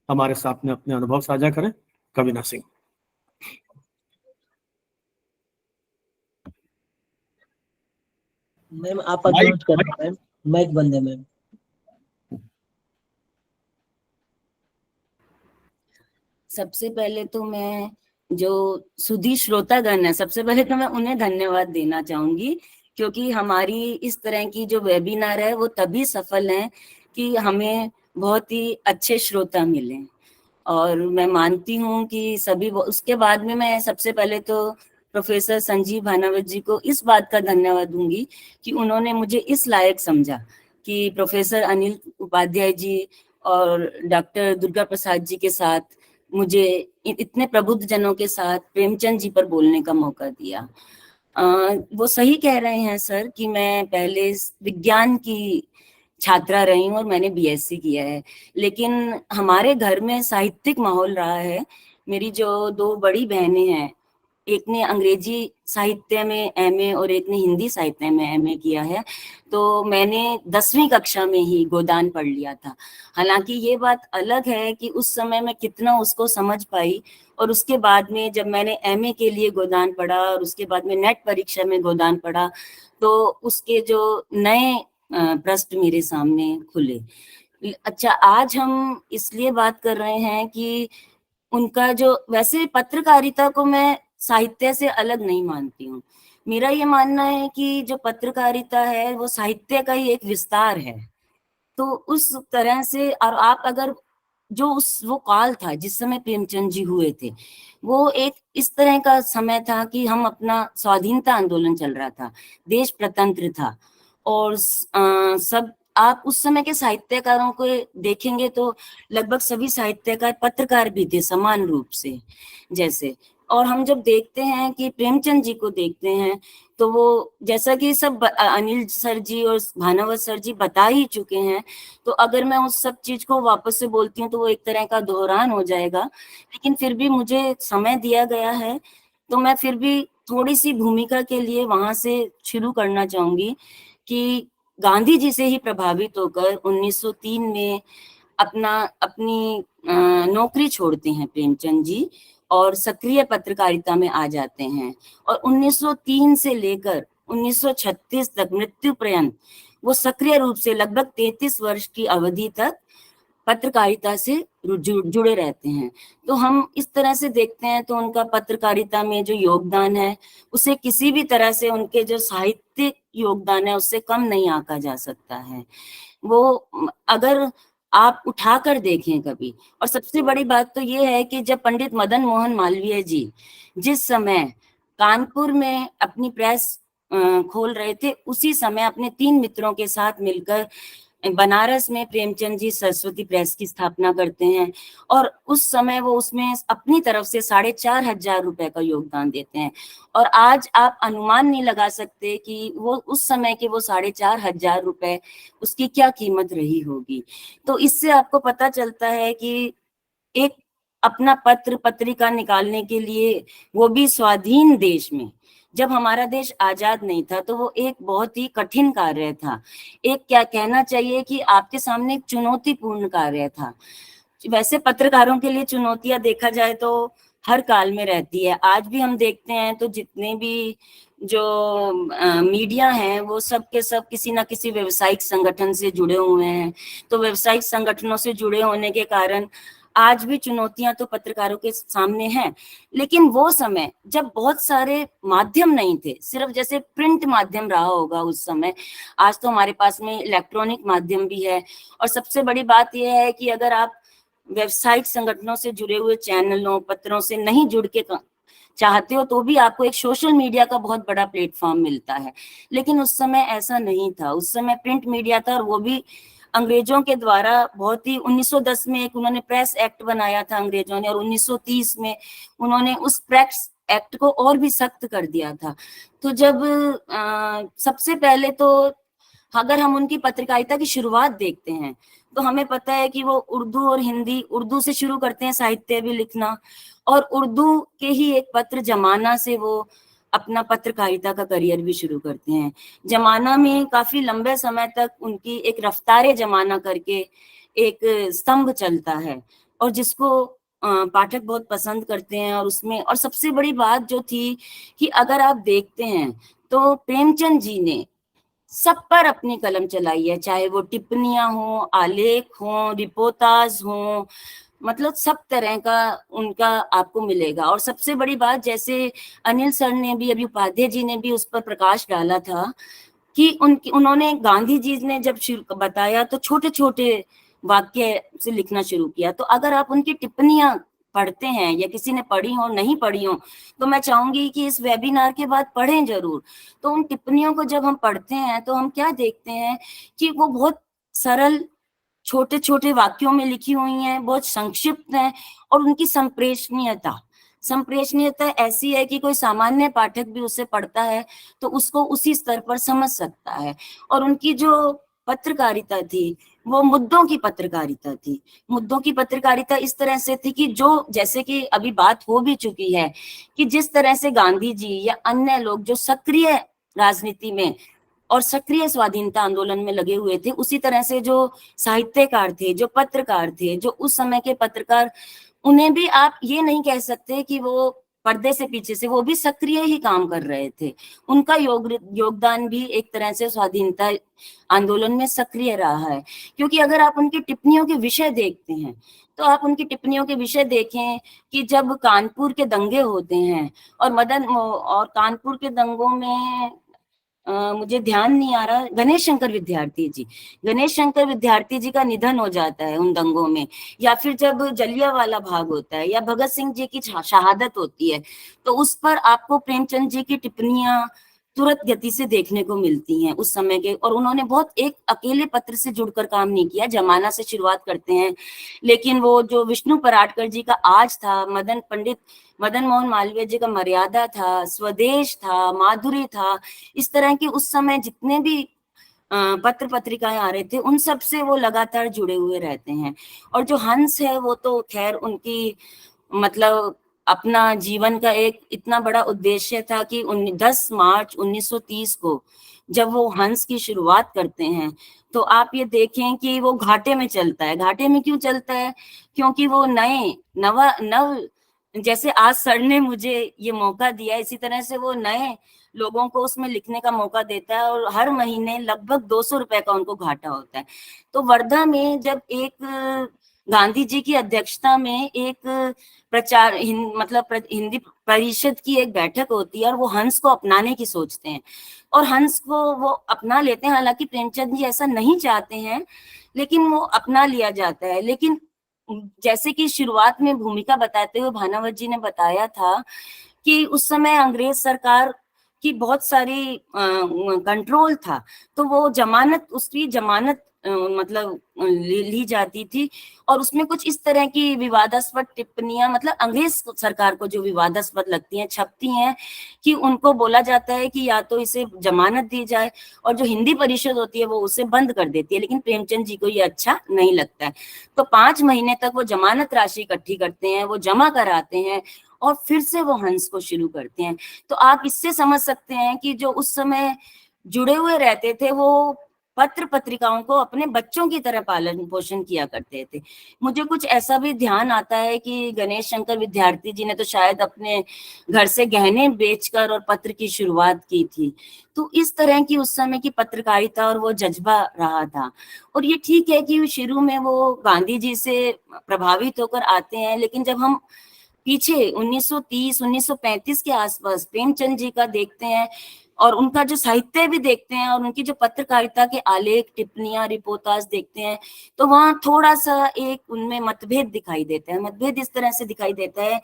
A: हमारे साथ में अपने अनुभव साझा करें। कविना सिंह।
C: मैम आप अनम्यूट कर दो मैम, माइक बंद है मैम।
D: सबसे पहले तो मैं जो सुधी श्रोतागण है, सबसे पहले तो मैं उन्हें धन्यवाद देना चाहूंगी, क्योंकि हमारी इस तरह की जो वेबिनार है वो तभी सफल है कि हमें बहुत ही अच्छे श्रोता मिले। और मैं मानती हूँ कि सभी, उसके बाद में मैं सबसे पहले तो प्रोफेसर संजीव भानावत जी को इस बात का धन्यवाद दूंगी कि उन्होंने मुझे इस लायक समझा कि प्रोफेसर अनिल उपाध्याय जी और डॉक्टर दुर्गा प्रसाद जी के साथ मुझे इतने प्रबुद्ध जनों के साथ प्रेमचंद जी पर बोलने का मौका दिया। वो सही कह रहे हैं सर कि मैं पहले विज्ञान की छात्रा रही हूँ और मैंने बीएससी किया है, लेकिन हमारे घर में साहित्यिक माहौल रहा है। मेरी जो दो बड़ी बहनें हैं, एक ने अंग्रेजी साहित्य में एमए और एक ने हिंदी साहित्य में एमए किया है, तो मैंने 10वीं कक्षा में ही गोदान पढ़ लिया था। हालांकि ये बात अलग है कि उस समय मैं कितना उसको समझ पाई, और उसके बाद में जब मैंने एमए के लिए गोदान पढ़ा और उसके बाद में नेट परीक्षा में गोदान पढ़ा, तो उसके जो नए पृष्ठ मेरे सामने खुले। अच्छा, आज हम इसलिए बात कर रहे हैं कि उनका जो, वैसे पत्रकारिता को मैं साहित्य से अलग नहीं मानती हूँ। मेरा ये मानना है कि जो पत्रकारिता है वो साहित्य का ही एक विस्तार है। तो उस तरह से, और आप अगर जो वो काल था जिस समय प्रेमचंद जी हुए थे, वो एक इस तरह का समय था कि हम अपना स्वाधीनता आंदोलन चल रहा था, देश प्रतंत्र था, और सब आप उस समय के साहित्यकारों को देखेंगे तो लगभग सभी साहित्यकार पत्रकार भी थे समान रूप से जैसे। और हम जब देखते हैं कि प्रेमचंद जी को देखते हैं तो वो, जैसा कि सब अनिल सर जी और भानुवत सर जी बता ही चुके हैं, तो अगर मैं उस सब चीज को वापस से बोलती हूँ तो वो एक तरह का दोहरान हो जाएगा। लेकिन फिर भी मुझे समय दिया गया है, तो मैं फिर भी थोड़ी सी भूमिका के लिए वहां से शुरू करना चाहूंगी कि गांधी जी से ही प्रभावित होकर 1903 में अपनी नौकरी छोड़ते हैं प्रेमचंद जी और सक्रिय पत्रकारिता में आ जाते हैं, और 1903 से लेकर 1936 तक मृत्यु पर्यंत वो सक्रिय रूप से लगभग 33 वर्ष की अवधि तक पत्रकारिता से जुड़े रहते हैं। तो हम इस तरह से देखते हैं तो उनका पत्रकारिता में जो योगदान है उसे किसी भी तरह से, उनके जो साहित्यिक योगदान है उससे कम नहीं आंका जा सकता है। वो अगर आप उठाकर देखें कभी, और सबसे बड़ी बात तो ये है कि जब पंडित मदन मोहन मालवीय जी जिस समय कानपुर में अपनी प्रेस खोल रहे थे, उसी समय अपने 3 मित्रों के साथ मिलकर बनारस में प्रेमचंद जी सरस्वती प्रेस की स्थापना करते हैं, और उस समय वो उसमें अपनी तरफ से 4,500 रुपए का योगदान देते हैं। और आज आप अनुमान नहीं लगा सकते कि वो उस समय के वो 4,500 रुपए उसकी क्या कीमत रही होगी। तो इससे आपको पता चलता है कि एक अपना पत्र पत्रिका निकालने के लिए, वो भी स्वाधीन देश में, जब हमारा देश आजाद नहीं था, तो वो एक बहुत ही कठिन कार्य था। एक क्या कहना चाहिए कि आपके सामने एक चुनौतीपूर्ण कार्य था। वैसे पत्रकारों के लिए चुनौतियां देखा जाए तो हर काल में रहती है। आज भी हम देखते हैं तो जितने भी जो मीडिया हैं वो सब के सब किसी ना किसी व्यवसायिक संगठन से जुड़े हुए हैं। तो व्यवसायिक संगठनों से जुड़े होने के कारण आज भी चुनौतियां तो पत्रकारों के सामने हैं। लेकिन वो समय जब बहुत सारे माध्यम नहीं थे, सिर्फ जैसे प्रिंट माध्यम रहा होगा उस समय, आज तो हमारे पास में इलेक्ट्रॉनिक माध्यम भी है। और सबसे बड़ी बात यह है कि अगर आप व्यवसायिक संगठनों से जुड़े हुए चैनलों पत्रों से नहीं जुड़ के चाहते हो तो भी आपको एक सोशल मीडिया का बहुत बड़ा प्लेटफॉर्म मिलता है। लेकिन उस समय ऐसा नहीं था, उस समय प्रिंट मीडिया था, और वो भी अंग्रेजों के द्वारा बहुत ही 1910 में एक उन्होंने प्रेस एक्ट बनाया था अंग्रेजों ने, और 1930 में उन्होंने उस प्रेस एक्ट को और भी सख्त कर दिया था। तो जब सबसे पहले तो अगर हम उनकी पत्रकारिता की शुरुआत देखते हैं तो हमें पता है कि वो उर्दू और हिंदी, उर्दू से शुरू करते हैं साहित्य भी लिखना, और उर्दू के ही एक पत्र जमाना से वो अपना पत्रकारिता का करियर भी शुरू करते हैं। जमाना में काफी लंबे समय तक उनकी एक रफ्तारे जमाना करके एक स्तंभ चलता है, और जिसको पाठक बहुत पसंद करते हैं। और उसमें और सबसे बड़ी बात जो थी कि अगर आप देखते हैं तो प्रेमचंद जी ने सब पर अपनी कलम चलाई है, चाहे वो टिप्पणियां हो, आलेख हो, रिपोर्टाज हो, मतलब सब तरह का उनका आपको मिलेगा। और सबसे बड़ी बात, जैसे अनिल सर ने भी, अभी उपाध्याय जी ने भी उस पर प्रकाश डाला था कि उन्होंने, गांधी जी ने जब बताया तो छोटे छोटे वाक्य से लिखना शुरू किया। तो अगर आप उनकी टिप्पणियां पढ़ते हैं या किसी ने पढ़ी हो नहीं पढ़ी हो, तो मैं चाहूंगी कि इस वेबिनार के बाद पढ़ें जरूर। तो उन टिप्पणियों को जब हम पढ़ते हैं तो हम क्या देखते हैं कि वो बहुत सरल छोटे छोटे वाक्यों में लिखी हुई हैं, बहुत संक्षिप्त हैं, और उनकी संप्रेषणीयता, संप्रेषणीयता ऐसी है कि कोई सामान्य पाठक भी उसे पढ़ता है तो उसको उसी स्तर पर समझ सकता है। और उनकी जो पत्रकारिता थी वो मुद्दों की पत्रकारिता थी। मुद्दों की पत्रकारिता इस तरह से थी कि जो, जैसे कि अभी बात हो भी चुकी है कि जिस तरह से गांधी जी या अन्य लोग जो सक्रिय राजनीति में और सक्रिय स्वाधीनता आंदोलन में लगे हुए थे, उसी तरह से जो साहित्यकार थे, जो पत्रकार थे, जो उस समय के पत्रकार, उन्हें भी आप ये नहीं कह सकते कि वो पर्दे से पीछे से, वो भी सक्रिय ही काम कर रहे थे। उनका योगदान भी एक तरह से स्वाधीनता आंदोलन में सक्रिय रहा है। क्योंकि अगर आप उनकी टिप्पणियों के विषय देखते हैं तो आप उनकी टिप्पणियों के विषय देखें कि जब कानपुर के दंगे होते हैं और कानपुर के दंगों में मुझे ध्यान नहीं आ रहा, गणेश शंकर विद्यार्थी जी का निधन हो जाता है उन दंगों में, या फिर जब जलियांवाला बाग होता है या भगत सिंह जी की शहादत होती है, तो उस पर आपको प्रेमचंद जी की टिप्पणियां तुरंत गति से देखने को मिलती हैं उस समय के। और उन्होंने बहुत एक अकेले पत्र से जुड़कर काम नहीं किया, जमाना से शुरुआत करते हैं, लेकिन वो जो विष्णु पराडकर जी का आज था, पंडित मदन मोहन मालवीय जी का मर्यादा था, स्वदेश था, माधुरी था, इस तरह की उस समय जितने भी पत्र पत्रिकाएं आ रहे थे उन सब से वो लगातार जुड़े हुए रहते हैं। और जो हंस है वो तो खैर उनकी मतलब अपना जीवन का एक इतना बड़ा उद्देश्य था कि 10 मार्च 1930 को जब वो हंस की शुरुआत करते हैं तो आप ये देखें कि वो घाटे में चलता है। घाटे में क्यों चलता है? क्योंकि वो नव जैसे आज सर ने मुझे ये मौका दिया, इसी तरह से वो नए लोगों को उसमें लिखने का मौका देता है और हर महीने लगभग 200 रुपए का उनको घाटा होता है। तो वर्धा में जब एक गांधी जी की अध्यक्षता में एक हिंदी परिषद की एक बैठक होती है और वो हंस को अपनाने की सोचते हैं और हंस को वो अपना लेते हैं। हालांकि प्रेमचंद जी ऐसा नहीं चाहते हैं, लेकिन वो अपना लिया जाता है। लेकिन जैसे कि शुरुआत में भूमिका बताते हुए भानावत जी ने बताया था कि उस समय अंग्रेज सरकार की बहुत सारी कंट्रोल था, तो वो उसकी जमानत मतलब ली जाती थी और उसमें कुछ इस तरह की विवादास्पद टिप्पणियां, मतलब अंग्रेज सरकार को जो विवादास्पद लगती हैं, छपती हैं, कि उनको बोला जाता है कि या तो इसे जमानत दी जाए, और जो हिंदी परिषद होती है वो उसे बंद कर देती है। लेकिन प्रेमचंद जी को ये अच्छा नहीं लगता है, तो 5 महीने तक वो जमानत राशि इकट्ठी करते हैं, वो जमा कराते हैं और फिर से वो हंस को शुरू करते हैं। तो आप इससे समझ सकते हैं कि जो उस समय जुड़े हुए रहते थे वो पत्र पत्रिकाओं को अपने बच्चों की तरह पालन पोषण किया करते थे। मुझे कुछ ऐसा भी ध्यान आता है कि गणेश शंकर विद्यार्थी जी ने तो शायद अपने घर से गहने बेचकर और पत्र की शुरुआत की थी। तो इस तरह की उस समय की पत्रकारिता और वो जज्बा रहा था। और ये ठीक है कि शुरू में वो गांधी जी से प्रभावित होकर आते हैं, लेकिन जब हम पीछे 1930 1935 के आसपास प्रेमचंद जी का देखते हैं और उनका जो साहित्य भी देखते हैं और उनकी जो पत्रकारिता के आलेख, टिप्पणियां, रिपोर्टाज देखते हैं, तो वहां थोड़ा सा एक उनमें मतभेद दिखाई देता है। मतभेद इस तरह से दिखाई देता है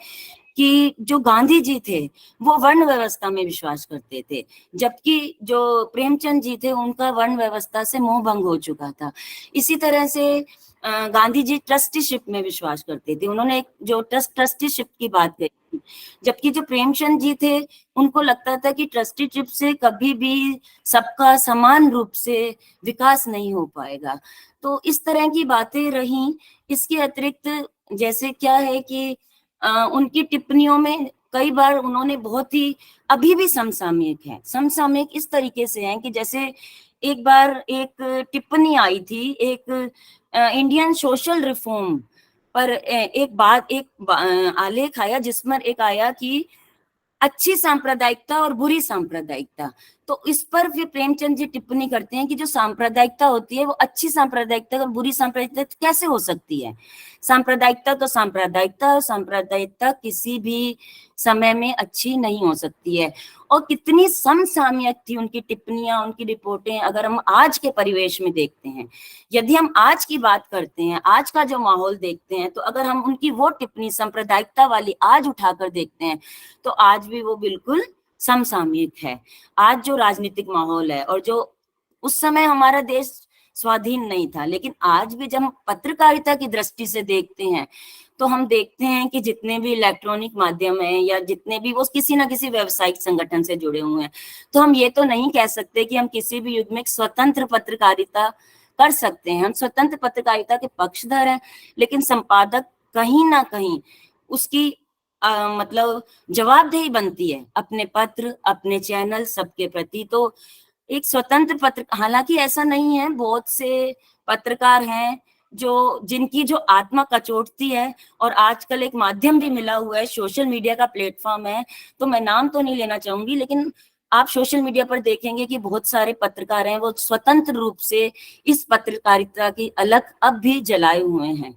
D: कि जो गांधी जी थे वो वर्ण व्यवस्था में विश्वास करते थे, जबकि जो प्रेमचंद जी थे उनका वर्ण व्यवस्था से मोह भंग हो चुका था। इसी तरह से गांधी जी ट्रस्टीशिप में विश्वास करते थे, उन्होंने एक जो ट्रस्टीशिप की बात कही थी, जबकि जो प्रेमचंद जी थे उनको लगता था कि ट्रस्टीशिप से कभी भी सबका समान रूप से विकास नहीं हो पाएगा। तो इस तरह की बातें रही। इसके अतिरिक्त जैसे क्या है कि उनकी टिप्पणियों में कई बार उन्होंने बहुत ही, अभी भी समसामयिक है, समसामयिक इस तरीके से है कि जैसे एक बार एक टिप्पणी आई थी, एक इंडियन सोशल रिफॉर्म पर एक आलेख आया जिसमें एक आया कि अच्छी सांप्रदायिकता और बुरी सांप्रदायिकता। तो इस पर फिर प्रेमचंद जी टिप्पणी करते हैं कि जो सांप्रदायिकता होती है वो अच्छी सांप्रदायिकता और बुरी सांप्रदायिकता कैसे हो सकती है? सांप्रदायिकता तो सांप्रदायिकता, और सांप्रदायिकता किसी भी समय में अच्छी नहीं हो सकती है। और कितनी समसामयिक थी उनकी टिप्पणियां, उनकी रिपोर्टें, अगर हम आज के परिवेश में देखते हैं, यदि हम आज की बात करते हैं, आज का जो माहौल देखते हैं, तो अगर हम उनकी वो टिप्पणी सांप्रदायिकता वाली आज उठाकर देखते हैं तो आज भी वो बिल्कुल समसामयिक है। आज जो राजनीतिक माहौल है और जो उस समय हमारा देश स्वाधीन नहीं था। लेकिन आज भी जब हम पत्रकारिता की दृष्टि से देखते हैं तो हम देखते हैं कि जितने भी इलेक्ट्रॉनिक माध्यम हैं या जितने भी वो किसी ना किसी व्यावसायिक संगठन से जुड़े हुए हैं, तो हम ये तो नहीं कह सकते कि हम किसी भी युग में स्वतंत्र पत्रकारिता कर सकते हैं। हम स्वतंत्र पत्रकारिता के पक्षधर हैं, लेकिन संपादक कहीं ना कहीं उसकी मतलब जवाबदेही बनती है अपने पत्र, अपने चैनल, सबके प्रति। तो एक स्वतंत्र पत्र, हालांकि ऐसा नहीं है, बहुत से पत्रकार हैं जिनकी जो आत्मा कचोटती है, और आजकल एक माध्यम भी मिला हुआ है, सोशल मीडिया का प्लेटफॉर्म है, तो मैं नाम तो नहीं लेना चाहूंगी, लेकिन आप सोशल मीडिया पर देखेंगे कि बहुत सारे पत्रकार हैं वो स्वतंत्र रूप से इस पत्रकारिता की अलग अब भी जलाए हुए हैं।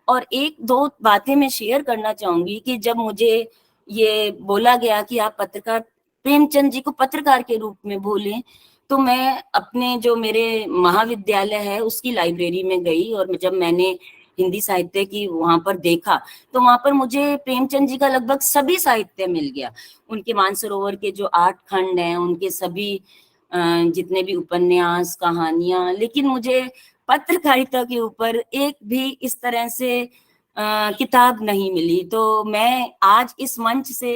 D: और एक दो बातें मैं शेयर करना चाहूंगी कि जब मुझे ये बोला गया कि आप पत्रकार प्रेमचंद जी को पत्रकार के रूप में बोलें, तो मैं अपने जो मेरे महाविद्यालय है उसकी लाइब्रेरी में गई, और जब मैंने हिंदी साहित्य की वहां पर देखा तो वहां पर मुझे प्रेमचंद जी का लगभग सभी साहित्य मिल गया। उनके मानसरोवर के जो 8 खंड हैं, उनके सभी जितने भी उपन्यास, कहानियां, लेकिन मुझे पत्रकारिता के ऊपर एक भी इस तरह से किताब नहीं मिली। तो मैं आज इस मंच से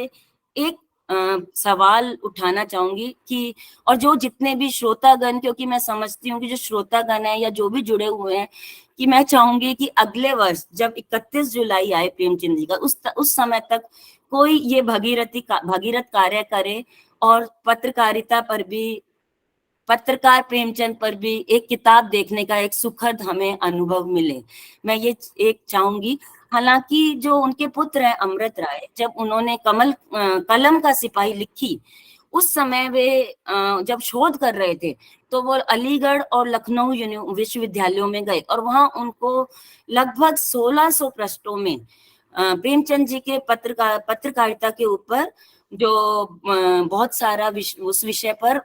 D: एक सवाल उठाना चाहूंगी कि, और जो जितने भी श्रोतागण, क्योंकि मैं समझती हूँ कि जो श्रोतागण है या जो भी जुड़े हुए हैं, कि मैं चाहूंगी कि अगले वर्ष जब 31 जुलाई आए प्रेमचंद जी का, उस समय तक कोई ये भगीरथ कार्य करे और पत्रकारिता पर भी, पत्रकार प्रेमचंद पर भी एक किताब देखने का एक सुखद हमें अनुभव मिले। मैं ये एक चाहूंगी। हालांकि जो उनके पुत्र हैं अमृत राय, जब उन्होंने कलम का सिपाही लिखी, उस समय वे जब शोध कर रहे थे तो वो अलीगढ़ और लखनऊ विश्वविद्यालयों में गए, और वहां उनको लगभग 1600 पृष्ठों में प्रेमचंद जी के पत्रकारिता के ऊपर जो बहुत सारा उस विषय पर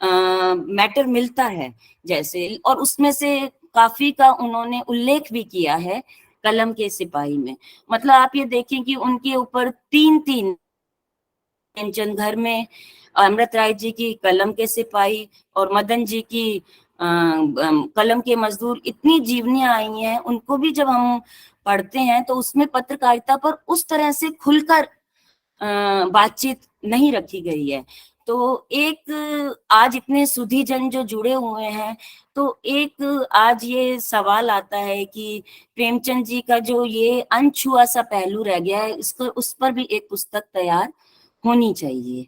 D: मैटर मिलता है जैसे, और उसमें से काफी का उन्होंने उल्लेख भी किया है कलम के सिपाही में। मतलब आप ये देखें कि उनके ऊपर 3 प्रेमचंद घर में अमृत राय जी की कलम के सिपाही और मदन जी की कलम के मजदूर, इतनी जीवनियां आई हैं, उनको भी जब हम पढ़ते हैं तो उसमें पत्रकारिता पर उस तरह से खुलकर बातचीत नहीं रखी गई है। तो एक आज इतने सुधी जन जो जुड़े हुए हैं, तो एक आज ये सवाल आता है कि प्रेमचंद जी का जो ये अनछुआ सा पहलू रह गया है, इसको उस पर भी एक पुस्तक तैयार होनी चाहिए।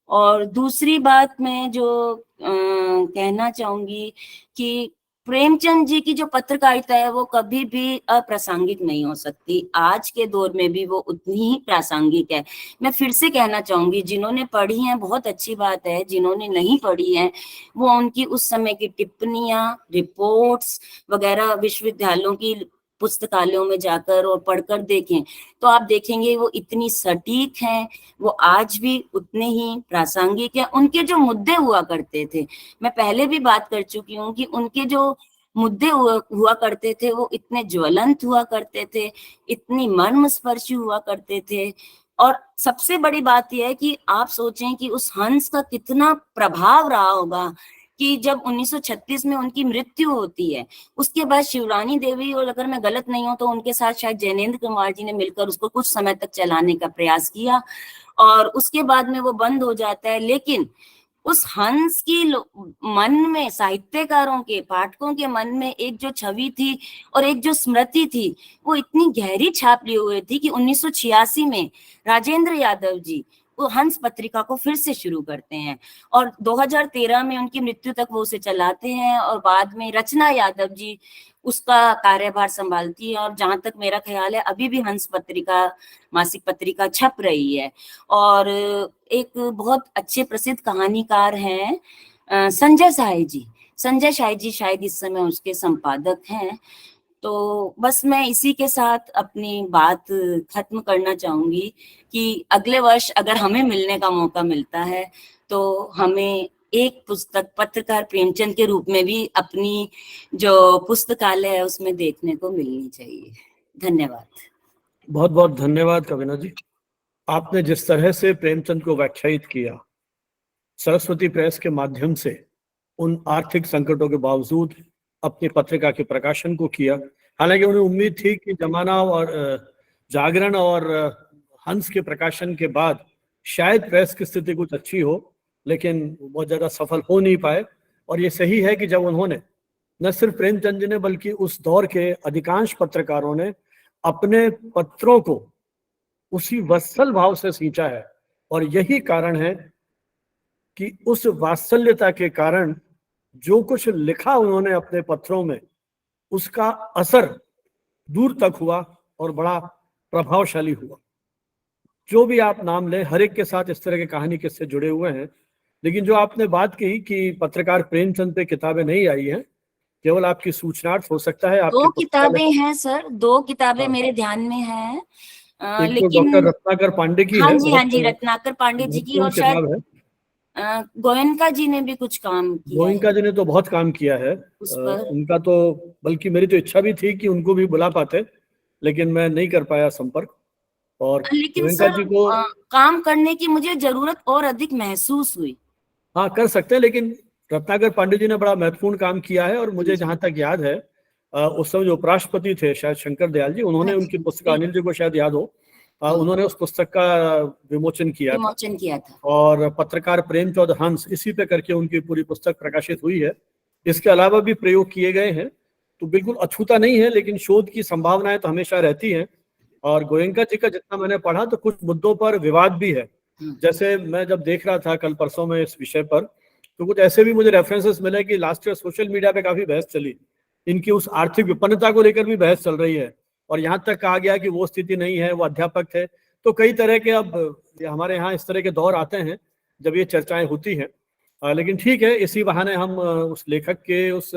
D: और दूसरी बात मैं जो कहना चाहूंगी कि प्रेमचंद जी की जो पत्रकारिता है वो कभी भी अप्रासंगिक नहीं हो सकती। आज के दौर में भी वो उतनी ही प्रासंगिक है। मैं फिर से कहना चाहूंगी, जिन्होंने पढ़ी है बहुत अच्छी बात है, जिन्होंने नहीं पढ़ी है वो उनकी उस समय की टिप्पणियां, रिपोर्ट्स वगैरह विश्वविद्यालयों की पुस्तकालयों में जाकर और पढ़कर देखें तो आप देखेंगे वो इतनी सटीक हैं, वो आज भी उतने ही प्रासंगिक है। उनके जो मुद्दे हुआ करते थे, मैं पहले भी बात कर चुकी हूँ कि उनके जो मुद्दे हुआ करते थे वो इतने ज्वलंत हुआ करते थे, इतनी मर्मस्पर्शी हुआ करते थे। और सबसे बड़ी बात यह है कि आप सोचें कि उस हंस का कितना प्रभाव रहा होगा कि जब 1936 में उनकी मृत्यु होती है, उसके बाद शिवरानी देवी, और अगर मैं गलत नहीं हूं तो उनके साथ शायद जैनेन्द्र कुमार जी ने मिलकर उसको कुछ समय तक चलाने का प्रयास किया, और उसके बाद में वो बंद हो जाता है। लेकिन उस हंस की मन में, साहित्यकारों के, पाठकों के मन में एक जो छवि थी और एक जो स्मृति थी, वो इतनी गहरी छाप लिए हुए थी कि 1986 में राजेंद्र यादव जी वो हंस पत्रिका को फिर से शुरू करते हैं, और 2013 में उनकी मृत्यु तक वो उसे चलाते हैं, और बाद में रचना यादव जी उसका कार्यभार संभालती है, और जहां तक मेरा ख्याल है अभी भी हंस पत्रिका, मासिक पत्रिका छप रही है। और एक बहुत अच्छे प्रसिद्ध कहानीकार हैं संजय शाही जी शायद इस समय उसके संपादक हैं। तो बस मैं इसी के साथ अपनी बात खत्म करना चाहूंगी कि अगले वर्ष अगर हमें मिलने का मौका मिलता है तो हमें एक पुस्तक पत्रकार प्रेमचंद के रूप में भी अपनी जो पुस्तकालय है उसमें देखने को मिलनी चाहिए। धन्यवाद।
A: बहुत बहुत धन्यवाद कविना जी। आपने जिस तरह से प्रेमचंद को व्याख्यायित किया, सरस्वती प्रेस के माध्यम से, उन आर्थिक संकटों के बावजूद अपनी पत्रिका के प्रकाशन को किया। हालांकि उन्हें उम्मीद थी कि जमाना और जागरण और हंस के प्रकाशन के बाद शायद प्रेस की स्थिति कुछ अच्छी हो, लेकिन बहुत ज़्यादा सफल हो नहीं पाए। और ये सही है कि जब उन्होंने, न सिर्फ प्रेमचंद जी ने बल्कि उस दौर के अधिकांश पत्रकारों ने अपने पत्रों को उसी वत्सल भाव से सींचा है, और यही कारण है कि उस वात्सल्यता के कारण जो कुछ लिखा उन्होंने अपने पत्रों में, उसका असर दूर तक हुआ और बड़ा प्रभावशाली हुआ। जो भी आप नाम लें, हर एक के साथ इस तरह के कहानी किस्से जुड़े हुए हैं। लेकिन जो आपने बात कही कि पत्रकार प्रेमचंद पे किताबें नहीं आई हैं, केवल आपकी सूचनार्थ हो सकता है।
D: दो
A: आपके
D: किताबें हैं सर, 2 किताबें
A: हाँ।
D: मेरे ध्यान में हैं।
A: एक तो
D: लेकिन
A: डॉक्टर रत्नाकर पांडे की
D: हाँ
A: है,
D: जी, हाँ जी, रत्नाकर पांडे जी की, और शायद
A: किताब है।
D: गोयनका जी ने भी कुछ काम किया
A: गोयनका
D: है
A: जी ने तो बहुत काम किया है
D: उस पर।
A: उनका तो, बल्कि मेरी तो इच्छा भी थी कि उनको भी बुला पाते, लेकिन मैं नहीं कर पाया संपर्क। और
D: लेकिन
A: गोयनका
D: सर
A: जी को
D: काम करने की मुझे जरूरत और अधिक महसूस हुई।
A: हाँ कर सकते हैं, लेकिन रत्नाकर पांडे जी ने बड़ा महत्वपूर्ण काम किया है। और मुझे जहां तक याद है, उस समय जो उपराष्ट्रपति थे शायद शंकर दयाल जी, उन्होंने
D: हाँ जी,
A: उनकी पुस्तक, अनिल जी को शायद याद हो, उन्होंने उस पुस्तक का विमोचन किया था। और पत्रकार प्रेमचंद हंस, इसी पे करके उनकी पूरी पुस्तक प्रकाशित हुई है। इसके अलावा भी प्रयोग किए गए हैं, तो बिल्कुल अछूता नहीं है, लेकिन शोध की संभावनाएं तो हमेशा रहती हैं। और गोयनका जी का जितना मैंने पढ़ा, तो कुछ मुद्दों पर विवाद भी है। जैसे मैं जब देख रहा था कल परसों में इस विषय पर, तो कुछ ऐसे भी मुझे रेफरेंसेस मिले कि लास्ट ईयर सोशल मीडिया पे काफी बहस चली, इनकी उस आर्थिक विपन्नता को लेकर भी बहस चल रही है, और यहाँ तक कहा गया कि वो स्थिति नहीं है, वो अध्यापक थे। तो कई तरह के अब हमारे यहाँ इस तरह के दौर आते हैं जब ये चर्चाएं होती हैं। लेकिन ठीक है, इसी बहाने हम उस लेखक के, उस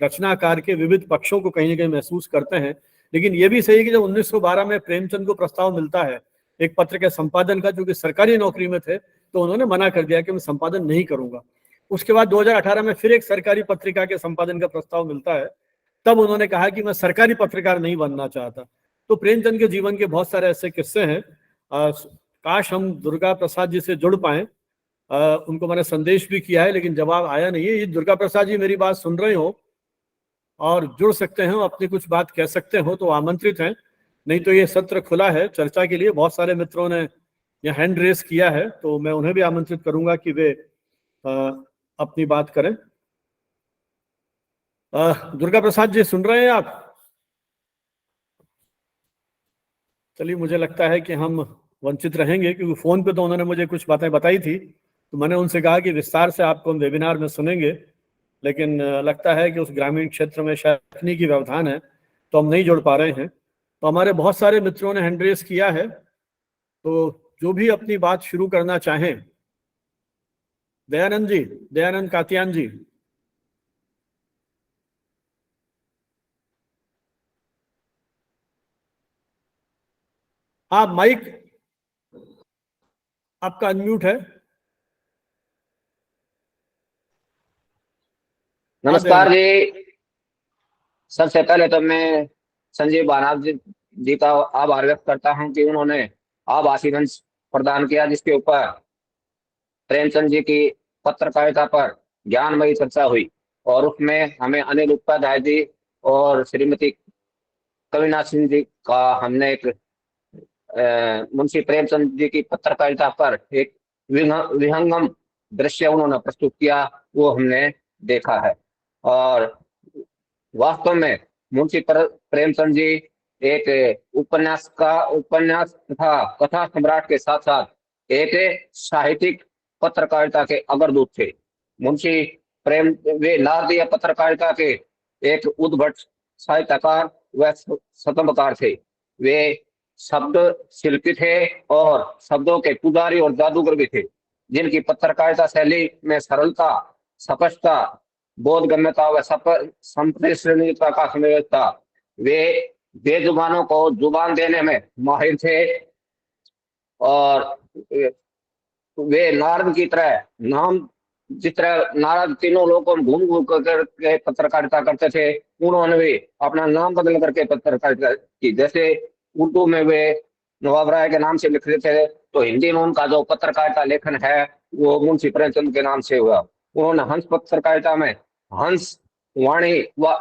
A: रचनाकार के विविध पक्षों को कहीं ना कहीं महसूस करते हैं। लेकिन ये भी सही है कि जब 1912 में प्रेमचंद को प्रस्ताव मिलता है एक पत्र के संपादन का, जो कि सरकारी नौकरी में थे, तो उन्होंने मना कर दिया कि मैं संपादन नहीं करूंगा। उसके बाद 2018 में फिर एक सरकारी पत्रिका के संपादन का प्रस्ताव मिलता है, तब उन्होंने कहा कि मैं सरकारी पत्रकार नहीं बनना चाहता। तो प्रेमचंद के जीवन के बहुत सारे ऐसे किस्से हैं। काश हम दुर्गा प्रसाद जी से जुड़ पाए। उनको मैंने संदेश भी किया है, लेकिन जवाब आया नहीं है। ये दुर्गा प्रसाद जी मेरी बात सुन रहे हो और जुड़ सकते हैं, अपनी कुछ बात कह सकते हो, तो आमंत्रित हैं। नहीं तो ये सत्र खुला है चर्चा के लिए। बहुत सारे मित्रों ने यहाँ हैंड रेस किया है, तो मैं उन्हें भी आमंत्रित करूंगा कि वे अपनी बात करें। दुर्गा प्रसाद जी सुन रहे हैं आप? चलिए, मुझे लगता है कि हम वंचित रहेंगे, क्योंकि फोन पे तो उन्होंने मुझे कुछ बातें बताई थी, तो मैंने उनसे कहा कि विस्तार से आपको हम वेबिनार में सुनेंगे, लेकिन लगता है कि उस ग्रामीण क्षेत्र में शायद तकनीकी व्यवधान है, तो हम नहीं जुड़ पा रहे हैं। तो हमारे बहुत सारे मित्रों ने हैंड रेस किया है, तो जो भी अपनी बात शुरू करना चाहें। दयानंद जी, दयानंद कातियान जी। आप माइक, आपका अनम्यूट है।
E: नमस्कार जी। सबसे पहले तो मैं संजीव बानाव जी का आभार व्यक्त करता हूं कि उन्होंने आभासी मंच प्रदान किया, जिसके ऊपर प्रेमचंद जी की पत्रकारिता पर ज्ञानमयी चर्चा हुई, और उसमें हमें अनिल उपाध्याय जी और श्रीमती कविना सिंह जी का हमने एक मुंशी प्रेमचंद जी की पत्रकारिता पर एक विहंगम दृश्य उन्होंने प्रस्तुत किया, वो हमने देखा है। और वास्तव में मुंशी प्रेमचंद जी एक उपन्यास तथा कथा सम्राट के साथ साथ एक साहित्यिक पत्रकारिता के अग्रदूत थे। मुंशी प्रेम वे नारदीय पत्रकारिता के एक उद्भट साहित्यकार व स्तंभकार थे। वे शब्द शिल्पी थे और शब्दों के पुजारी और जादूगर भी थे, जिनकी पत्रकारिता शैली में सरलता, स्पष्टता, बोधगम्यता व संप्रेषणीयता का समावेश था। वे बेजुबानों को जुबान देने में माहिर थे, और वे नारद की तरह जिस तरह नारद तीनों लोगों में घूम घूम करके पत्रकारिता करते थे, उन्होंने भी अपना नाम बदल करके पत्रकारिता की। जैसे उर्दू में वे नवाब राय के नाम से लिख रहे थे, तो हिंदी में उनका जो पत्रकारिता लेखन है वो मुंशी प्रेमचंद के नाम से हुआ। उन्होंने हंस पत्रकारिता में हंस वाणी व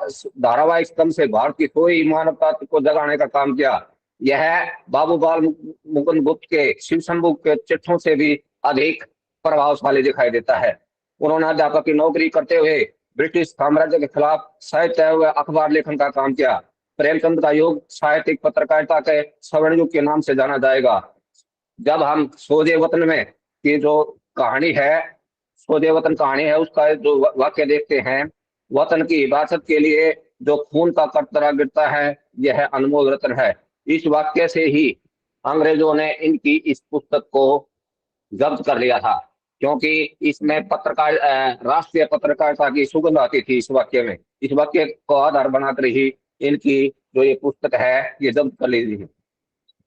E: धारावाहिक स्तंभ से भारत की सोई मानवता को जगाने का काम किया। यह बाबूपाल मुकुंद गुप्त के शिव शंभू के चिट्ठों से भी अधिक प्रभावशाली दिखाई देता है। उन्होंने अध्यापक की नौकरी करते हुए ब्रिटिश साम्राज्य के खिलाफ साहित्य व अखबार लेखन का काम किया। प्रेमचंद का युग साहित्यिक पत्रकारिता के स्वर्ण युग के नाम से जाना जाएगा। जब हम सोजे वतन में की जो कहानी है, सोजे वतन कहानी है, उसका जो वाक्य देखते हैं, वतन की हिफाजत के लिए जो खून का कतरा गिरता है यह अनमोल रत्न है। इस वाक्य से ही अंग्रेजों ने इनकी इस पुस्तक को जब्त कर लिया था, क्योंकि इसमें पत्रकार राष्ट्रीय पत्रकारिता की सुगंध आती थी इस वाक्य में। इस वाक्य को आधार बनाकर ही इनकी जो ये पुस्तक है ये जब्त कर ली थी।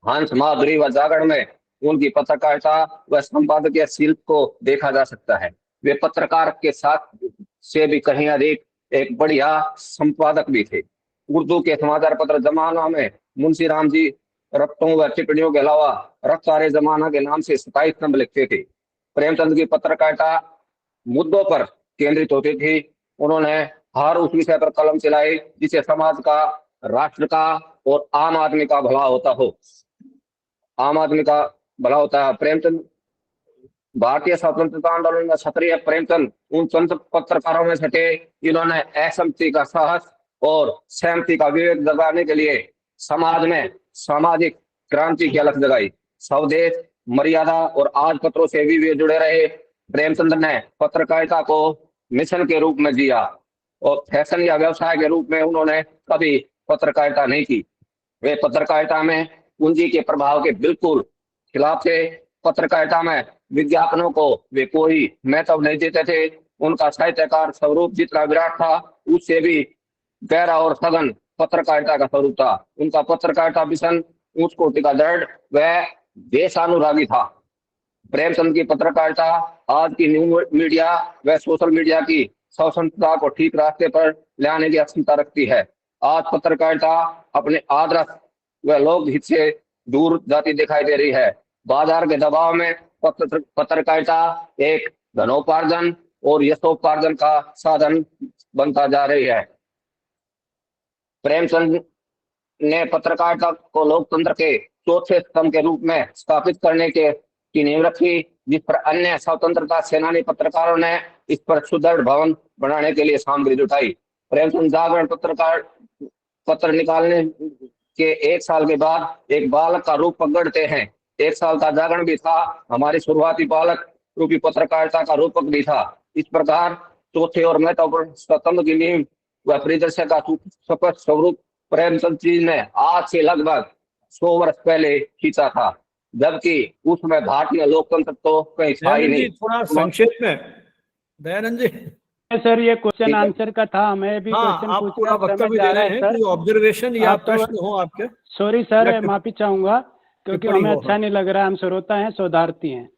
E: हंस, माधुरी व जागरण में उनकी पत्रकारिता व संपादकीय शिल्प को देखा जा सकता है। वे पत्रकार के साथ से भी कहीं अधिक एक बढ़िया संपादक भी थे। उर्दू के समाचार पत्र जमाना में मुंशी राम जी रफ्तों व टिप्पणियों के अलावा रफ्तार जमाना के नाम से 27 स्तंभ लिखते थे। प्रेमचंद की पत्रकारिता मुद्दों पर केंद्रित होती थी। उन्होंने हर उस विषय पर कलम चलाई जिसे समाज का, राष्ट्र का और आम आदमी का भला होता हो। आम आदमी का भला होता है। प्रेमचंद भारतीय स्वतंत्रता आंदोलन में क्षत्रिय प्रेमचंद उन चंद पत्रकारों में से थे जिन्होंने असहमति का साहस और सहमति का विवेक जगाने के लिए समाज में सामाजिक क्रांति की अलख जगाई। स्वदेश, मर्यादा और आज पत्रों से भी वे जुड़े रहे। प्रेमचंद ने पत्रकारिता को मिशन के रूप में जिया और फैशन या व्यवसाय के रूप में उन्होंने कभी पत्रकारिता नहीं की। वे पत्रकारिता में पूंजी के प्रभाव के बिल्कुल खिलाफ थे। पत्रकारिता में विज्ञापनों को वे कोई महत्व नहीं देते थे। उनका साहित्यकार स्वरूप जितना विराट था उससे भी गहरा और सघन पत्रकारिता का स्वरूप था। उनका पत्रकारिता मिशन उच्च कोटि का दृढ़ व देशानुरागी था। प्रेमचंद की पत्रकारिता आज की न्यू मीडिया व सोशल मीडिया की स्वतंत्रता को ठीक रास्ते पर ले आने की क्षमता रखती है। आज पत्रकारिता अपने आदर्श व लोकहित से दूर जाती दिखाई दे रही है। बाजार के दबाव में पत्रकारिता एक धनोपार्जन और यशोपार्जन का साधन बनता जा रही है। प्रेमचंद ने पत्रकारिता को लोकतंत्र के चौथे स्तंभ के रूप में स्थापित करने की नींव रखी, जिस पर अन्य स्वतंत्रता सेनानी पत्रकारों ने इस पर सुदृढ़ भवन बनाने के लिए सामग्री जुटाई। प्रेमचंद जागरण पत्र निकालने के 1 साल के बाद एक बालक का रूप पकड़ते हैं। 1 साल का जागरण भी था, हमारी शुरुआती बालक रूपी पत्रकारिता का रूपक भी था। इस प्रकार चौथे और महत्वपूर्ण स्तंभ की नींव व परिदृश्य का स्पष्ट स्वरूप प्रेमचंद जी ने आज से लगभग 100 वर्ष पहले खींचा था, जबकि उसमें भारतीय लोकतंत्र तो कहीं था ही नहीं।
A: थोड़ा संक्षेप में दयानंद जी।
F: सर ये क्वेश्चन आंसर का था, मैं भी क्वेश्चन
A: आप पूरा वक्तव्य दे रहे हैं, कोई ऑब्जर्वेशन या प्रश्न हो आपके?
F: सॉरी सर, माफी चाहूंगा क्योंकि हमें अच्छा नहीं लग रहा है, हम श्रोता हैं, शोधार्थी हैं।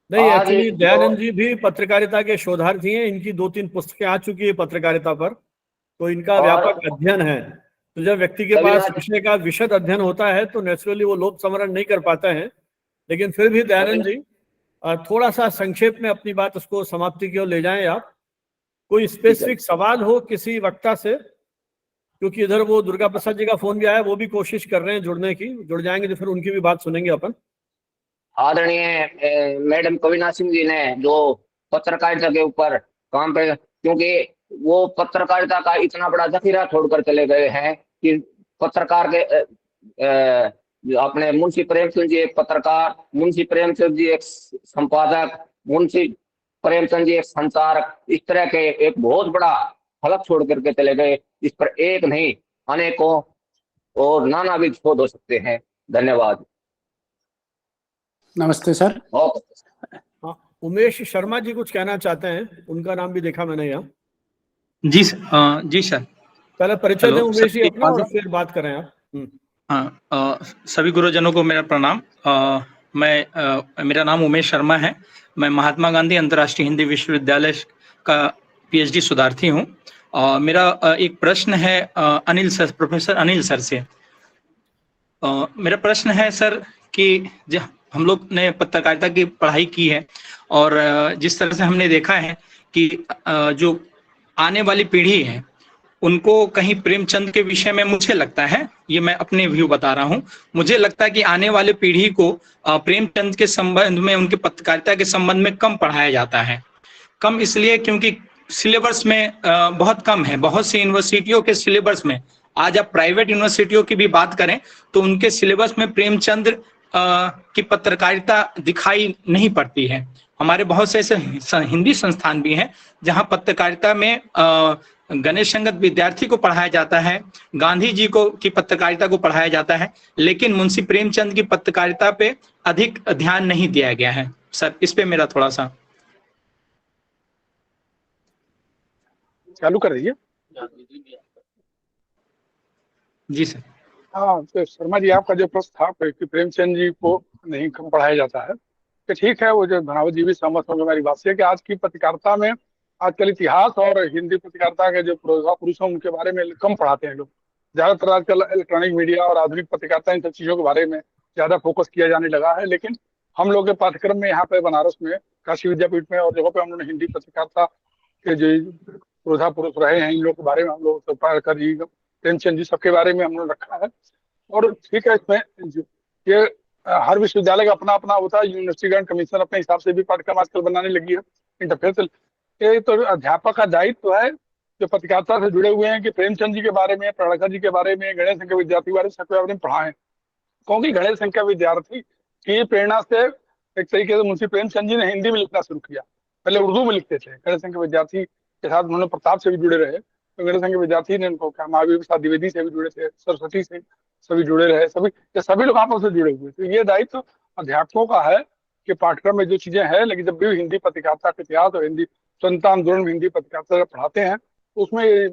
A: नहीं, एक्चुअली दयानंद जी भी पत्रकारिता के शोधार्थी हैं। इनकी 2-3 पुस्तकें आ चुकी है पत्रकारिता पर, तो इनका व्यापक अध्ययन है। तो जब व्यक्ति के पास विषय का विशद अध्ययन होता है तो नेचुरली वो लोक समरण नहीं कर पाते हैं। लेकिन फिर भी दयानंद जी थोड़ा सा संक्षेप में अपनी बात उसको समाप्ति की ओर ले जाएं आप। कोई स्पेसिफिक सवाल हो किसी वक्ता से, क्योंकि इधर वो दुर्गा प्रसाद जी का फोन भी आया, वो भी कोशिश कर रहे हैं जुड़ने की। जुड़ जाएंगे तो फिर उनकी भी बात सुनेंगे अपन।
E: आदरणीय मैडम कविना सिंह जी ने जो पत्रकारिता के ऊपर काम पे, क्योंकि वो पत्रकारिता का इतना बड़ा जखीरा छोड़कर चले गए हैं कि पत्रकार के अपने मुंशी प्रेमचंद जी एक पत्रकार, मुंशी प्रेमचंद जी एक संपादक, मुंशी प्रेमचंद जी एक संचारक, इस तरह के एक बहुत बड़ा फलक छोड़ करके चले गए। इस पर एक नहीं अनेकों और नानाविध शोध हो सकते हैं। धन्यवाद।
G: नमस्ते सर।
A: उमेश शर्मा जी कुछ कहना चाहते हैं, उनका नाम भी देखा मैंने यहाँ।
H: जी सर।
A: पहले परिचय दें उमेश जी अपना और फिर बात करें आप।
H: हाँ, सभी गुरुजनों को मेरा प्रणाम। मेरा नाम उमेश शर्मा है। मैं महात्मा गांधी अंतर्राष्ट्रीय हिंदी विश्वविद्यालय का पीएचडी शोधार्थी हूँ। मेरा एक प्रश्न है Anil sir, professor Anil sir से। मेरा प्रश्न है सर कि हम लोग ने पत्रकारिता की पढ़ाई की है और जिस तरह से हमने देखा है कि जो आने वाली पीढ़ी है उनको कहीं प्रेमचंद के विषय में, मुझे लगता है, ये मैं अपने व्यू बता रहा हूँ, मुझे लगता है कि आने वाले पीढ़ी को प्रेमचंद के संबंध में, उनके पत्रकारिता के संबंध में कम पढ़ाया जाता है। कम इसलिए क्योंकि सिलेबस में बहुत कम है। बहुत सी यूनिवर्सिटियों के सिलेबस में, आज आप प्राइवेट यूनिवर्सिटियों की भी बात करें तो उनके सिलेबस में प्रेमचंद की पत्रकारिता दिखाई नहीं पड़ती है। हमारे बहुत से ऐसे हिंदी संस्थान भी हैं जहां पत्रकारिता में गणेश संगत विद्यार्थी को पढ़ाया जाता है, गांधी जी को की पत्रकारिता को पढ़ाया जाता है, लेकिन मुंशी प्रेमचंद की पत्रकारिता पे अधिक ध्यान नहीं दिया गया है। सर, इस पे मेरा थोड़ा सा।
B: चालू कर रही है।
H: जी सर।
B: हाँ, तो शर्मा जी, आपका जो प्रश्न था कि प्रेमचंद जी को नहीं कम पढ़ाया जाता है, तो ठीक है, वो जो धनावत जी भी सहमत होंगे हमारी बात से कि आज की पत्रकारिता में आजकल इतिहास और हिंदी पत्रकारिता के जो पुरुष हैं उनके बारे में कम पढ़ाते हैं लोग। ज्यादातर आजकल इलेक्ट्रॉनिक मीडिया और आधुनिक पत्रकारिता, इन सब चीजों के बारे में ज्यादा फोकस किया जाने लगा है। लेकिन हम लोग के पाठ्यक्रम में यहाँ पे बनारस में काशी विद्यापीठ में और जगह पे हम लोगों ने हिंदी पत्रकारिता के जो पुरुष रहे हैं, इन लोग के बारे में हम लोग पढ़कर जी, प्रेमचंद जी, सबके बारे में हमने रखा है। और ठीक है, इसमें ये हर विश्वविद्यालय का अपना अपना होता है, यूनिवर्सिटी कमीशन अपने हिसाब से भी पाठ्यक्रम आजकल बनाने लगी है। इंटरफेयर ये तो अध्यापक का दायित्व है जो पत्रकारिता से जुड़े हुए हैं कि प्रेमचंद जी के बारे में, प्राणकर जी के बारे में, गणेश संघ के विद्यार्थी सबके बारे में पढ़ाएं। क्योंकि गणेश संघ का विद्यार्थी की प्रेरणा से एक तरीके से मुंशी प्रेमचंद जी ने हिंदी में लिखना शुरू किया। पहले उर्दू में लिखते थे। गणेश संघ के विद्यार्थी के साथ उन्होंने प्रताप से भी जुड़े रहे, तो गणेश संघ के विद्यार्थी ने उनको कहा, महावीर प्रसाद द्विवेदी से भी जुड़े थे, सरस्वती से सभी जुड़े रहे, सभी लोग आपस में जुड़े हुए। तो ये दायित्व अध्यापकों का है कि पाठ्यक्रम में जो चीजें हैं, लेकिन जब भी हिंदी पत्रकारिता का इतिहास और हिंदी स्वतंत्रता आंदोलन में हिंदी पत्रकारिता पढ़ाते हैं तो उसमें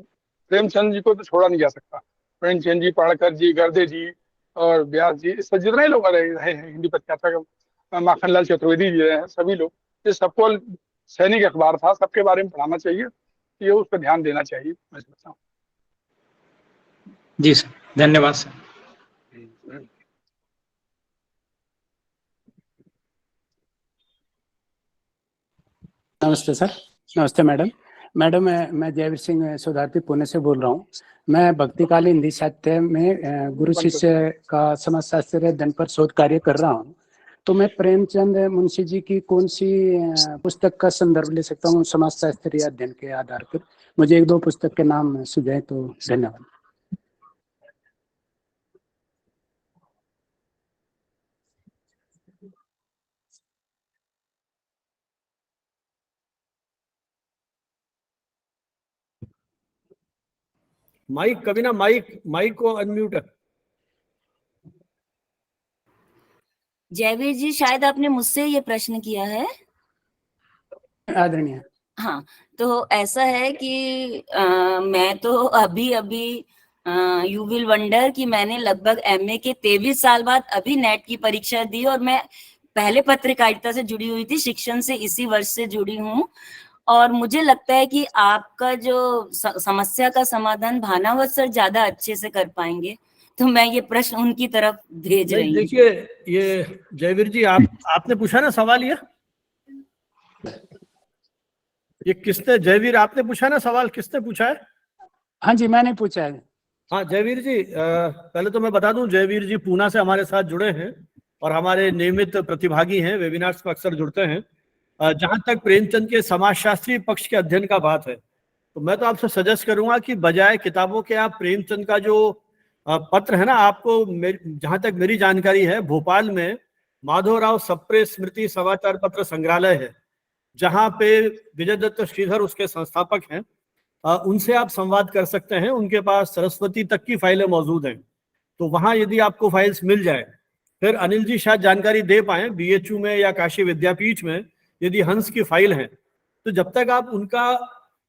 B: प्रेमचंद जी को तो छोड़ा नहीं जा सकता। प्रेमचंद जी, पाणकर जी, गर्दे जी और व्यास जी, इस जितने लोग रहे हैं हिंदी पत्रकारिता का, माखनलाल चतुर्वेदी जी रहे हैं, सभी लोग, ये सबको सैनिक अखबार था, सबके बारे में पढ़ाना चाहिए, ये उस पर ध्यान देना चाहिए, मैं समझता हूँ।
H: जी सर, धन्यवाद सर।
F: नमस्ते सर। नमस्ते मैडम। मैं जयवीर सिंह सुधारती पुणे से बोल रहा हूँ। मैं भक्तिकाली हिंदी साहित्य में गुरु शिष्य का समाजशास्त्र अध्ययन पर शोध कार्य कर रहा हूँ। तो मैं प्रेमचंद मुंशी जी की कौन सी पुस्तक का संदर्भ ले सकता हूँ समाजशास्त्रीय अध्ययन के आधार पर? मुझे एक दो पुस्तक के नाम सुझाएं तो धन्यवाद।
A: माइक कविना, माइक को अनम्यूट।
D: जयवीर जी, शायद आपने मुझसे ये प्रश्न किया है।
F: आदरणीय।
D: हाँ, तो ऐसा है कि मैं तो अभी यू विल वंडर कि मैंने लगभग एमए के 23 साल बाद अभी नेट की परीक्षा दी, और मैं पहले पत्रकारिता से जुड़ी हुई थी, शिक्षण से इसी वर्ष से जुड़ी हूँ। और मुझे लगता है कि आपका जो समस्या का समाधान भानावत सर ज्यादा अच्छे से कर पाएंगे, तो मैं ये प्रश्न उनकी तरफ भेज रही हूँ।
A: देखिए, ये जयवीर जी, आपने पूछा ना सवाल, ये किसने, जयवीर आपने पूछा ना सवाल, किसने पूछा है?
F: हाँ जी, मैंने पूछा है।
A: हाँ जयवीर जी, पहले तो मैं बता दूं, जयवीर जी पूना से हमारे साथ जुड़े हैं और हमारे नियमित प्रतिभागी हैं, वेबिनार्स में अक्सर जुड़ते हैं। जहां तक प्रेमचंद के समाजशास्त्री पक्ष के अध्ययन का बात है, तो मैं तो आपसे सजेस्ट करूंगा कि बजाय किताबों के आप प्रेमचंद का जो पत्र है ना, आपको जहां तक मेरी जानकारी है, भोपाल में माधवराव सप्रे स्मृति समाचार पत्र संग्रहालय है, जहां पे विजय दत्त श्रीधर उसके संस्थापक हैं। उनसे आप संवाद कर सकते हैं, उनके पास सरस्वती तक की फाइलें मौजूद हैं, तो वहां यदि आपको फाइल्स मिल जाए, फिर अनिल जी शायद जानकारी दे पाए, बीएचयू में या काशी विद्यापीठ में यदि हंस की फाइल है, तो जब तक आप उनका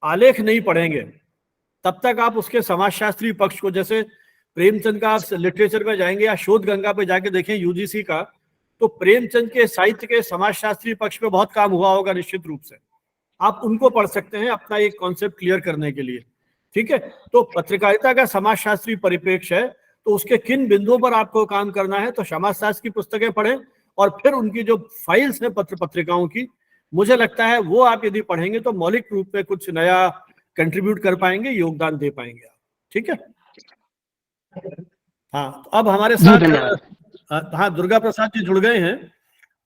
A: आलेख नहीं पढ़ेंगे तब तक आप उसके समाजशास्त्री पक्ष को, जैसे प्रेमचंद का आप लिटरेचर पे जाएंगे या शोध गंगा पे जाके देखें यूजीसी का, तो प्रेमचंद के साहित्य के समाजशास्त्री पक्ष पे बहुत काम हुआ होगा निश्चित रूप से। आप उनको पढ़ सकते हैं अपना एक कॉन्सेप्ट क्लियर करने के लिए, ठीक है। तो पत्रकारिता का समाजशास्त्री परिप्रेक्ष्य है, तो उसके किन बिंदुओं पर आपको काम करना है, तो समाजशास्त्र की पुस्तकें पढ़ें और फिर उनकी जो फाइल्स हैं पत्र पत्रिकाओं की, मुझे लगता है वो आप यदि पढ़ेंगे तो मौलिक रूप में कुछ नया कंट्रीब्यूट कर पाएंगे, योगदान दे पाएंगे आप। ठीक है। हाँ, तो अब हमारे साथ हाँ दुर्गा प्रसाद जी जुड़ गए हैं,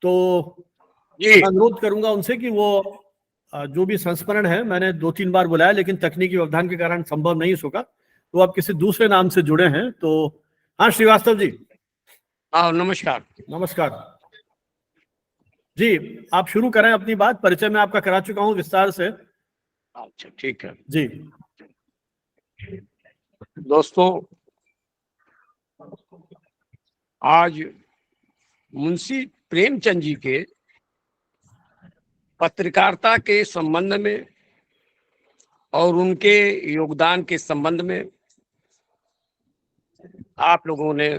A: तो अनुरोध करूंगा उनसे कि वो जो भी संस्मरण है, मैंने 2-3 बार बुलाया लेकिन तकनीकी व्यवधान के कारण संभव नहीं हो सका, तो आप किसी दूसरे नाम से जुड़े हैं। तो हाँ श्रीवास्तव जी।
G: नमस्कार।
A: नमस्कार जी, आप शुरू करें अपनी बात। परिचय में आपका करा चुका हूं विस्तार से।
G: अच्छा ठीक है
A: जी।
G: दोस्तों, आज मुंशी प्रेमचंद जी के पत्रकारिता के संबंध में और उनके योगदान के संबंध में आप लोगों ने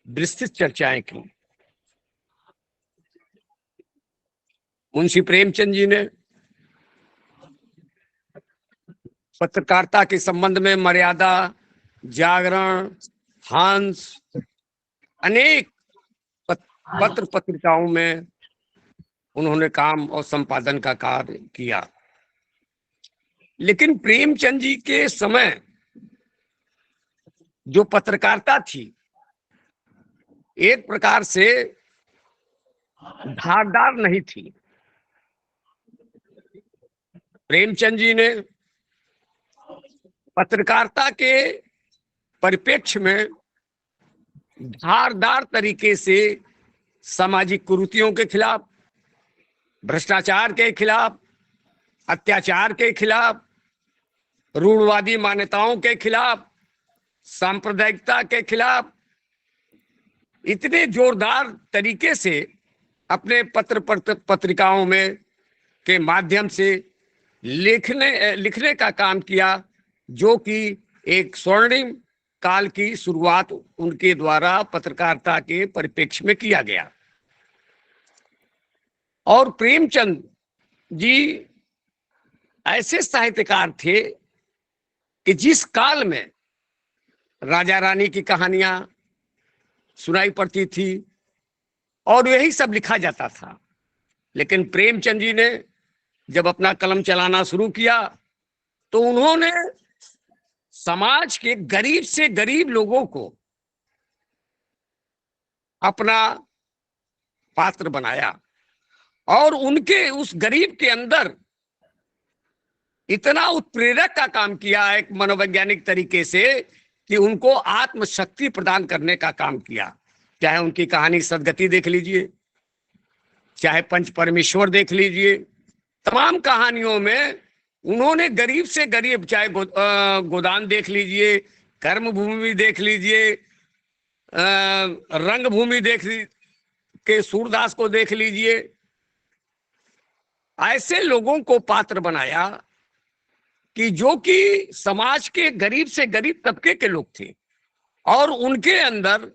G: विस्तृत चर्चाएं की। मुंशी प्रेमचंद जी ने पत्रकारिता के संबंध में मर्यादा, जागरण, हंस, अनेक पत्र पत्रिकाओं में उन्होंने काम और संपादन का कार्य किया। लेकिन प्रेमचंद जी के समय जो पत्रकारिता थी, एक प्रकार से धारदार नहीं थी। प्रेमचंद जी ने पत्रकारिता के परिप्रेक्ष्य में धारदार तरीके से सामाजिक कुरीतियों के खिलाफ, भ्रष्टाचार के खिलाफ, अत्याचार के खिलाफ, रूढ़वादी मान्यताओं के खिलाफ, सांप्रदायिकता के खिलाफ इतने जोरदार तरीके से अपने पत्रिकाओं में के माध्यम से लिखने का काम किया, जो कि एक स्वर्णिम काल की शुरुआत उनके द्वारा पत्रकारिता के परिप्रेक्ष्य में किया गया। और प्रेमचंद जी ऐसे साहित्यकार थे कि जिस काल में राजा रानी की कहानियां सुनाई पड़ती थी और यही सब लिखा जाता था, लेकिन प्रेमचंद जी ने जब अपना कलम चलाना शुरू किया तो उन्होंने समाज के गरीब से गरीब लोगों को अपना पात्र बनाया और उनके उस गरीब के अंदर इतना उत्प्रेरक का काम किया, एक मनोवैज्ञानिक तरीके से, कि उनको आत्मशक्ति प्रदान करने का काम किया। चाहे उनकी कहानी सदगति देख लीजिए, चाहे पंच परमेश्वर देख लीजिए, तमाम कहानियों में उन्होंने गरीब से गरीब, चाहे गोदान देख लीजिए, कर्म भूमि देख लीजिए, रंग भूमि के सूरदास को देख लीजिए, ऐसे लोगों को पात्र बनाया कि जो कि समाज के गरीब से गरीब तबके के लोग थे और उनके अंदर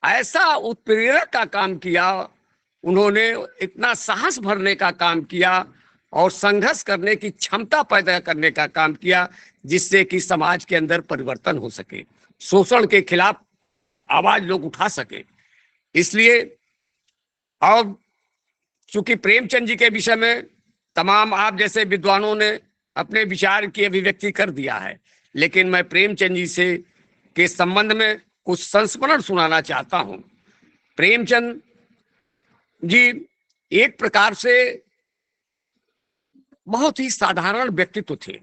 G: ऐसा उत्प्रेरक का काम किया, उन्होंने इतना साहस भरने का काम किया और संघर्ष करने की क्षमता पैदा करने का काम किया, जिससे कि समाज के अंदर परिवर्तन हो सके, शोषण के खिलाफ आवाज लोग उठा सके। इसलिए, और चूंकि प्रेमचंद जी के विषय में तमाम आप जैसे विद्वानों ने अपने विचार की अभिव्यक्ति कर दिया है, लेकिन मैं प्रेमचंद जी से के संबंध में कुछ संस्मरण सुनाना चाहता हूं। प्रेमचंद जी एक प्रकार से बहुत ही साधारण व्यक्तित्व थे।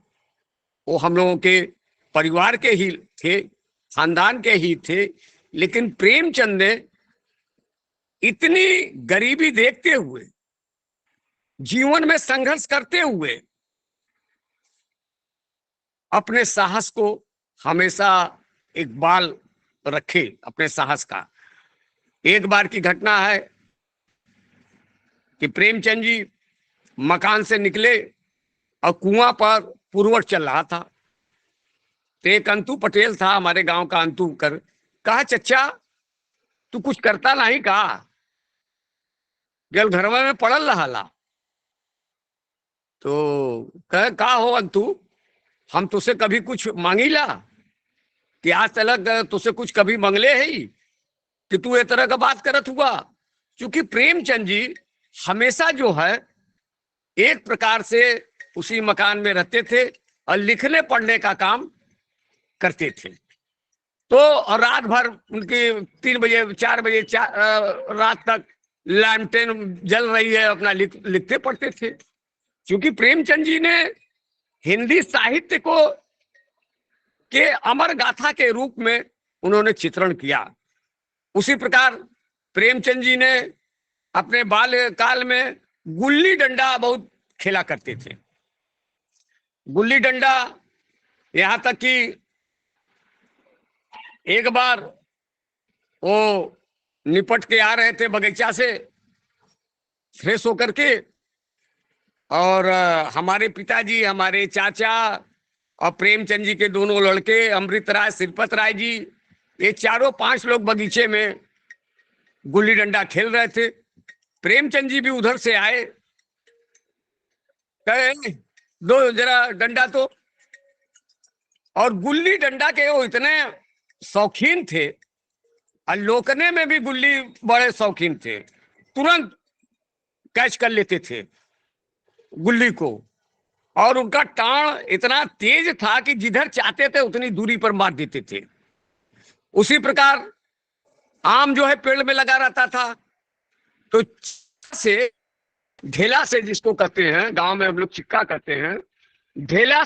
G: वो हम लोगों के परिवार के ही थे, खानदान के ही थे, लेकिन प्रेमचंद ने इतनी गरीबी देखते हुए, जीवन में संघर्ष करते हुए, अपने साहस को हमेशा इकबाल रखे, अपने साहस का। एक बार की घटना है कि प्रेमचंद जी मकान से निकले और कुआं पर पुरवट चल रहा था। तो एक अंतु पटेल था, हमारे गांव का अंतु कर, कहा, चचा तू कुछ करता नहीं, कहा गल घरवा में पड़ल रहा। तो कहा हो अंतु, हम तुझसे कभी कुछ मांगीला कि आज तक तुझसे कुछ कभी मंगले है कि तू ये तरह का बात करत हुआ। क्योंकि प्रेमचंद जी हमेशा जो है एक प्रकार से उसी मकान में रहते थे और लिखने पढ़ने का काम करते थे। तो रात भर उनकी 3 बजे 4 बजे रात तक लैम्पटेन जल रही है, अपना लिखते पढ़ते थे। क्योंकि प्रेमचंद जी ने हिंदी साहित्य को के अमर गाथा के रूप में उन्होंने चित्रण किया। उसी प्रकार प्रेमचंद जी ने अपने बाल्यकाल में गुल्ली डंडा बहुत खेला करते थे। गुल्ली डंडा, यहाँ तक कि एक बार वो निपट के आ रहे थे बगीचा से फ्रेश होकर के, और हमारे पिताजी, हमारे चाचा और प्रेमचंद जी के दोनों लड़के अमृत राय, श्रीपत राय जी, ये 4-5 लोग बगीचे में गुल्ली डंडा खेल रहे थे। प्रेमचंद जी भी उधर से आए, कहे दो जरा डंडा तो। और गुल्ली डंडा के वो इतने शौकीन थे, और लोकने में भी गुल्ली बड़े शौकीन थे, तुरंत कैच कर लेते थे गुल्ली को। और उनका टाण इतना तेज था कि जिधर चाहते थे उतनी दूरी पर मार देते थे। उसी प्रकार आम जो है पेड़ में लगा रहता था, तो से ढेला से, जिसको कहते हैं गांव में हम लोग चिक्का कहते हैं, ढेला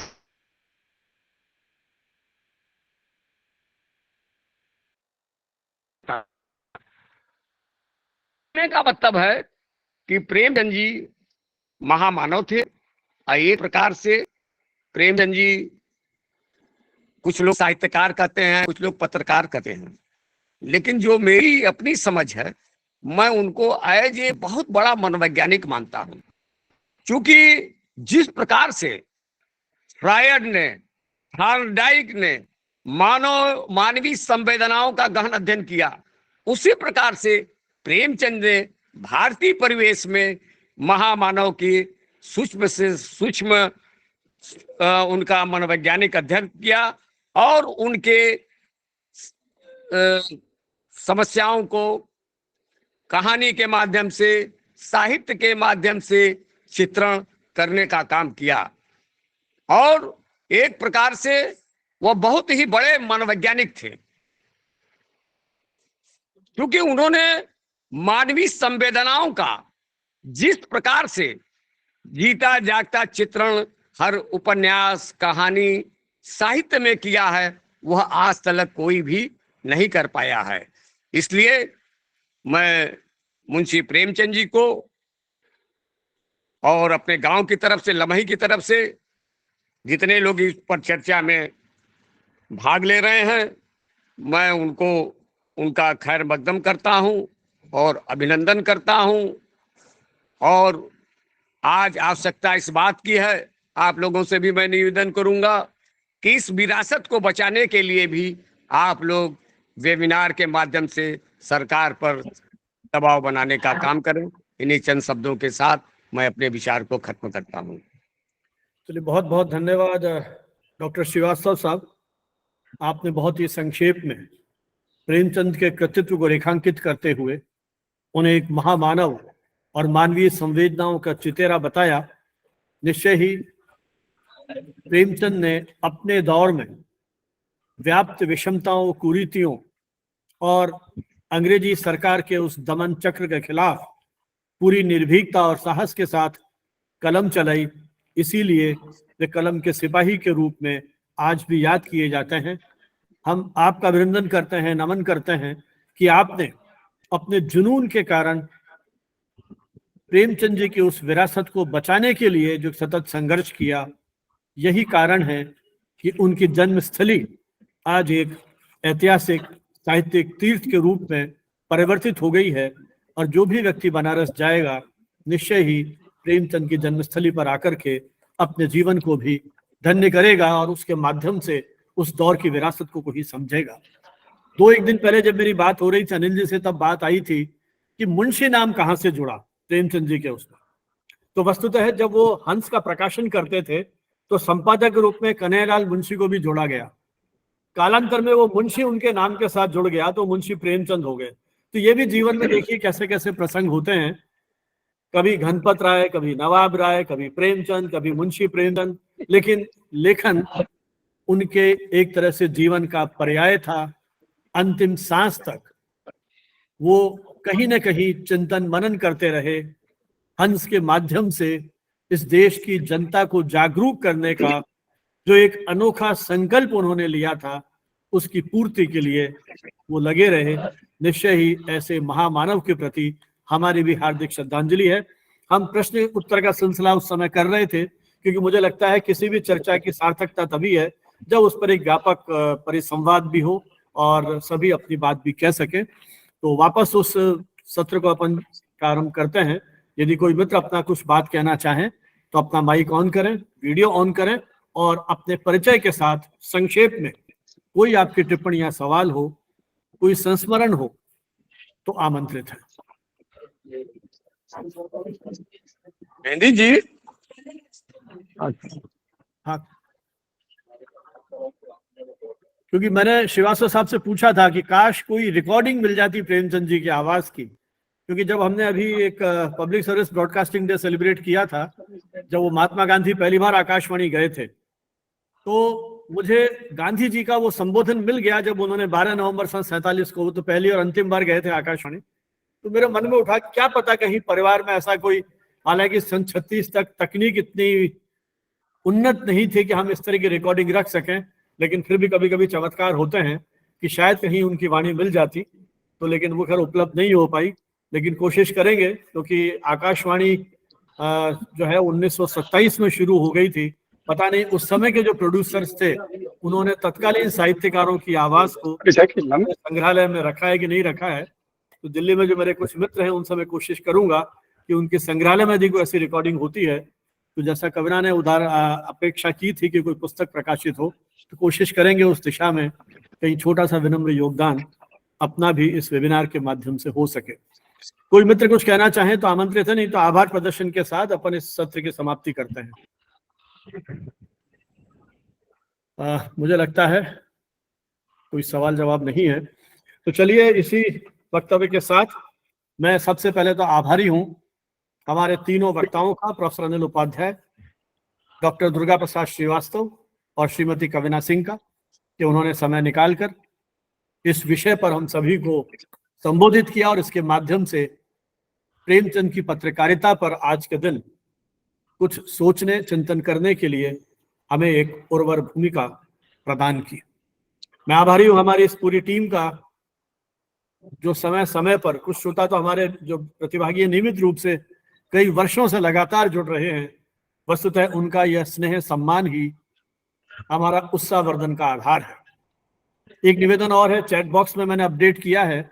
G: का मतलब है कि प्रेमचंद जी महामानव थे। और एक प्रकार से प्रेमचंद जी, कुछ लोग साहित्यकार कहते हैं, कुछ लोग पत्रकार कहते हैं, लेकिन जो मेरी अपनी समझ है, मैं उनको एज ए बहुत बड़ा मनोवैज्ञानिक मानता हूं। क्योंकि जिस प्रकार से फ्रायड ने, थॉर्नडाइक ने मानवीय संवेदनाओं का गहन अध्ययन किया, उसी प्रकार से प्रेमचंद ने भारतीय परिवेश में महामानव की सूक्ष्म से सूक्ष्म उनका मनोवैज्ञानिक अध्ययन किया, और उनके समस्याओं को कहानी के माध्यम से, साहित्य के माध्यम से चित्रण करने का काम किया। और एक प्रकार से वह बहुत ही बड़े मनोवैज्ञानिक थे, क्योंकि उन्होंने मानवीय संवेदनाओं का जिस प्रकार से जीता जागता चित्रण हर उपन्यास, कहानी, साहित्य में किया है, वह आज तक कोई भी नहीं कर पाया है। इसलिए मैं मुंशी प्रेमचंद जी को और अपने गांव की तरफ से, लमही की तरफ से जितने लोग इस पर चर्चा में भाग ले रहे हैं, मैं उनको उनका खैर मकदम करता हूं और अभिनंदन करता हूं। और आज आवश्यकता इस बात की है, आप लोगों से भी मैं निवेदन करूंगा कि इस विरासत को बचाने के लिए भी आप लोग वेबिनार के माध्यम से सरकार पर दबाव बनाने का काम करें। इन्हीं चंद शब्दों के साथ मैं अपने विचार को खत्म करता हूं।
A: चलिए, बहुत बहुत धन्यवाद डॉक्टर श्रीवास्तव साहब। आपने बहुत ही संक्षेप में प्रेमचंद के कृतित्व को रेखांकित करते हुए उन्हें एक महामानव और मानवीय संवेदनाओं का चितेरा बताया। निश्चय ही प्रेमचंद ने अपने दौर में व्याप्त विषमताओं, कुरीतियों और अंग्रेजी सरकार के उस दमन चक्र के खिलाफ पूरी निर्भीकता और साहस के साथ कलम चलाई। इसीलिए वे कलम के सिपाही के रूप में आज भी याद किए जाते हैं। हम आपका अभिनंदन करते हैं, नमन करते हैं कि आपने अपने जुनून के कारण प्रेमचंद जी की उस विरासत को बचाने के लिए जो सतत संघर्ष किया। यही कारण है कि उनकी जन्मस्थली आज एक ऐतिहासिक साहित्यिक तीर्थ के रूप में परिवर्तित हो गई है। और जो भी व्यक्ति बनारस जाएगा, निश्चय ही प्रेमचंद की जन्मस्थली पर आकर के अपने जीवन को भी धन्य करेगा और उसके माध्यम से उस दौर की विरासत को ही समझेगा। 2-1 दिन पहले जब मेरी बात हो रही थी अनिल जी से, तब बात आई थी कि मुंशी नाम कहाँ से जुड़ा प्रेमचंद जी के उसमें। तो वस्तुतः जब वो हंस का प्रकाशन करते थे तो संपादक के रूप में कन्हैयालाल मुंशी को भी जोड़ा गया। कालांतर में वो मुंशी उनके नाम के साथ जुड़ गया तो मुंशी प्रेमचंद हो गए। तो ये भी जीवन में देखिए कैसे कैसे प्रसंग होते हैं, कभी घनपत राय, कभी नवाब राय, कभी प्रेमचंद, कभी मुंशी प्रेमचंद। लेकिन लेखन उनके एक तरह से जीवन का पर्याय था। अंतिम सांस तक वो कहीं न कहीं चिंतन मनन करते रहे। हंस के माध्यम से इस देश की जनता को जागरूक करने का जो एक अनोखा संकल्प उन्होंने लिया था, उसकी पूर्ति के लिए वो लगे रहे। निश्चय ही ऐसे महामानव के प्रति हमारी भी हार्दिक श्रद्धांजलि है। हम प्रश्न उत्तर का सिलसिला उस समय कर रहे थे, क्योंकि मुझे लगता है किसी भी चर्चा की सार्थकता तभी है जब उस पर एक व्यापक परिसंवाद भी हो और सभी अपनी बात भी कह सके। तो वापस उस सत्र को अपन प्रारंभ करते हैं। यदि कोई मित्र अपना कुछ बात कहना चाहें तो अपना माइक ऑन करें, वीडियो ऑन करें और अपने परिचय के साथ संक्षेप में कोई आपकी टिप्पणी या सवाल हो, कोई संस्मरण हो तो आमंत्रित है।
G: मेहंदी जी,
A: हाँ, क्योंकि मैंने श्रीवास्तव साहब से पूछा था कि काश कोई रिकॉर्डिंग मिल जाती प्रेमचंद जी की आवाज की, क्योंकि जब हमने अभी एक public service broadcasting day celebrate किया था, जब वो महात्मा गांधी पहली बार आकाशवाणी गए थे, तो मुझे गांधी जी का वो संबोधन मिल गया जब उन्होंने 12 नवंबर सन 47 को, वो तो पहली और अंतिम बार गए थे आकाशवाणी। तो मेरे मन में उठा क्या पता कहीं परिवार में ऐसा कोई, हालांकि सन 36 तक तकनीक इतनी उन्नत नहीं थी कि हम इस तरह की रिकॉर्डिंग रख सकें, लेकिन फिर भी कभी कभी चमत्कार होते हैं कि शायद कहीं उनकी वाणी मिल जाती, तो लेकिन वो खैर उपलब्ध नहीं हो पाई। लेकिन कोशिश करेंगे, क्योंकि आकाशवाणी जो है 1927 में शुरू हो गई थी। पता नहीं उस समय के जो प्रोड्यूसर्स थे उन्होंने तत्कालीन साहित्यकारों की आवाज को संग्रहालय में रखा है कि नहीं रखा है। तो दिल्ली में जो मेरे कुछ मित्र हैं उनसे मैं कोशिश करूंगा कि उनके संग्रहालय में यदि कोई ऐसी रिकॉर्डिंग होती है, तो जैसा कविना ने अपेक्षा की थी कि कोई पुस्तक प्रकाशित हो, तो कोशिश करेंगे उस दिशा में कहीं छोटा सा विनम्र योगदान अपना भी इस वेबिनार के माध्यम से हो सके। कोई मित्र कुछ कहना चाहे तो आमंत्रित है, नहीं तो आभार प्रदर्शन के साथ अपन इस सत्र की समाप्ति करते हैं। मुझे लगता है कोई सवाल जवाब नहीं है, तो चलिए इसी वक्तव्य के साथ मैं सबसे पहले तो आभारी हूं हमारे तीनों वक्ताओं का, प्रोफेसर अनिल उपाध्याय, डॉक्टर दुर्गा प्रसाद श्रीवास्तव और श्रीमती कविना सिंह का, कि उन्होंने समय निकालकर इस विषय पर हम सभी को संबोधित किया और इसके माध्यम से प्रेमचंद की पत्रकारिता पर आज के दिन कुछ सोचने चिंतन करने के लिए हमें एक उर्वर भूमिका प्रदान की। मैं आभारी हूं हमारी इस पूरी टीम का, जो समय समय पर, कुछ श्रोता तो हमारे जो प्रतिभागी नियमित रूप से कई वर्षों से लगातार जुड़ रहे हैं, वस्तुतः उनका यह स्नेह सम्मान ही हमारा उत्साहवर्धन का आधार है। एक निवेदन और है, चैट बॉक्स में मैंने अपडेट किया है,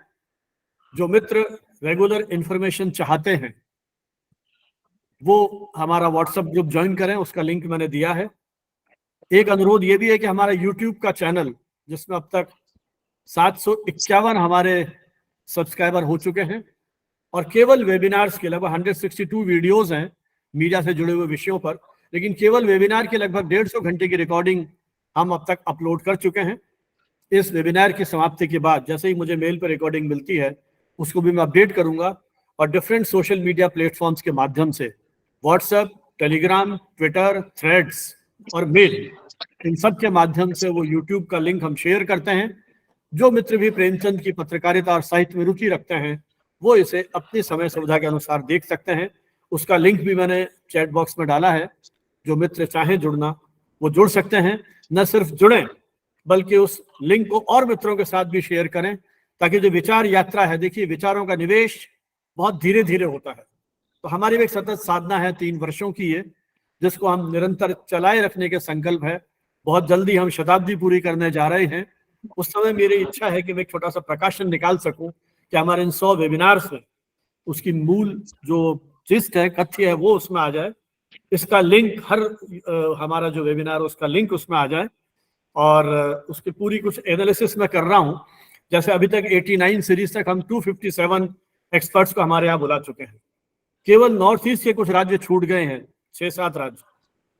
A: जो मित्र रेगुलर इंफॉर्मेशन चाहते हैं वो हमारा व्हाट्सएप ग्रुप ज्वाइन करें, उसका लिंक मैंने दिया है। एक अनुरोध ये भी है कि हमारा यूट्यूब का चैनल, जिसमें अब तक 751 हमारे सब्सक्राइबर हो चुके हैं और केवल वेबिनार्स के लगभग 162 वीडियोस हैं मीडिया से जुड़े हुए विषयों पर, लेकिन केवल वेबिनार के लगभग 150 घंटे की रिकॉर्डिंग हम अब तक अपलोड कर चुके हैं। इस वेबिनार की समाप्ति के बाद जैसे ही मुझे मेल पर रिकॉर्डिंग मिलती है उसको भी मैं अपडेट करूंगा और डिफरेंट सोशल मीडिया प्लेटफॉर्म्स के माध्यम से, व्हाट्सएप, टेलीग्राम, ट्विटर, थ्रेड्स और मेल, इन सब के माध्यम से वो यूट्यूब का लिंक हम शेयर करते हैं। जो मित्र भी प्रेमचंद की पत्रकारिता और साहित्य में रुचि रखते हैं वो इसे अपनी समय सुविधा के अनुसार देख सकते हैं। उसका लिंक भी मैंने चैट बॉक्स में डाला है। जो मित्र चाहें जुड़ना वो जुड़ सकते हैं। न सिर्फ जुड़ें बल्कि उस लिंक को और मित्रों के साथ भी शेयर करें, ताकि जो विचार यात्रा है, देखिए विचारों का निवेश बहुत धीरे धीरे होता है, तो हमारी भी एक सतत साधना है 3 वर्षों की ये, जिसको हम निरंतर चलाए रखने के संकल्प है। बहुत जल्दी हम शताब्दी पूरी करने जा रहे हैं। उस समय मेरी इच्छा है कि मैं एक छोटा सा प्रकाशन निकाल सकूं कि हमारे इन 100 वेबिनार्स में उसकी मूल जो जिस्ट है, कथ्य है, वो उसमें आ जाए। इसका लिंक हर हमारा जो वेबिनार उसका लिंक उसमें आ जाए और उसकी पूरी कुछ एनालिसिस मैं कर रहा हूं। जैसे अभी तक 89 सीरीज तक हम 257 एक्सपर्ट्स को हमारे यहाँ बुला चुके हैं। केवल नॉर्थ ईस्ट के कुछ राज्य छूट गए हैं, 6-7 राज्य,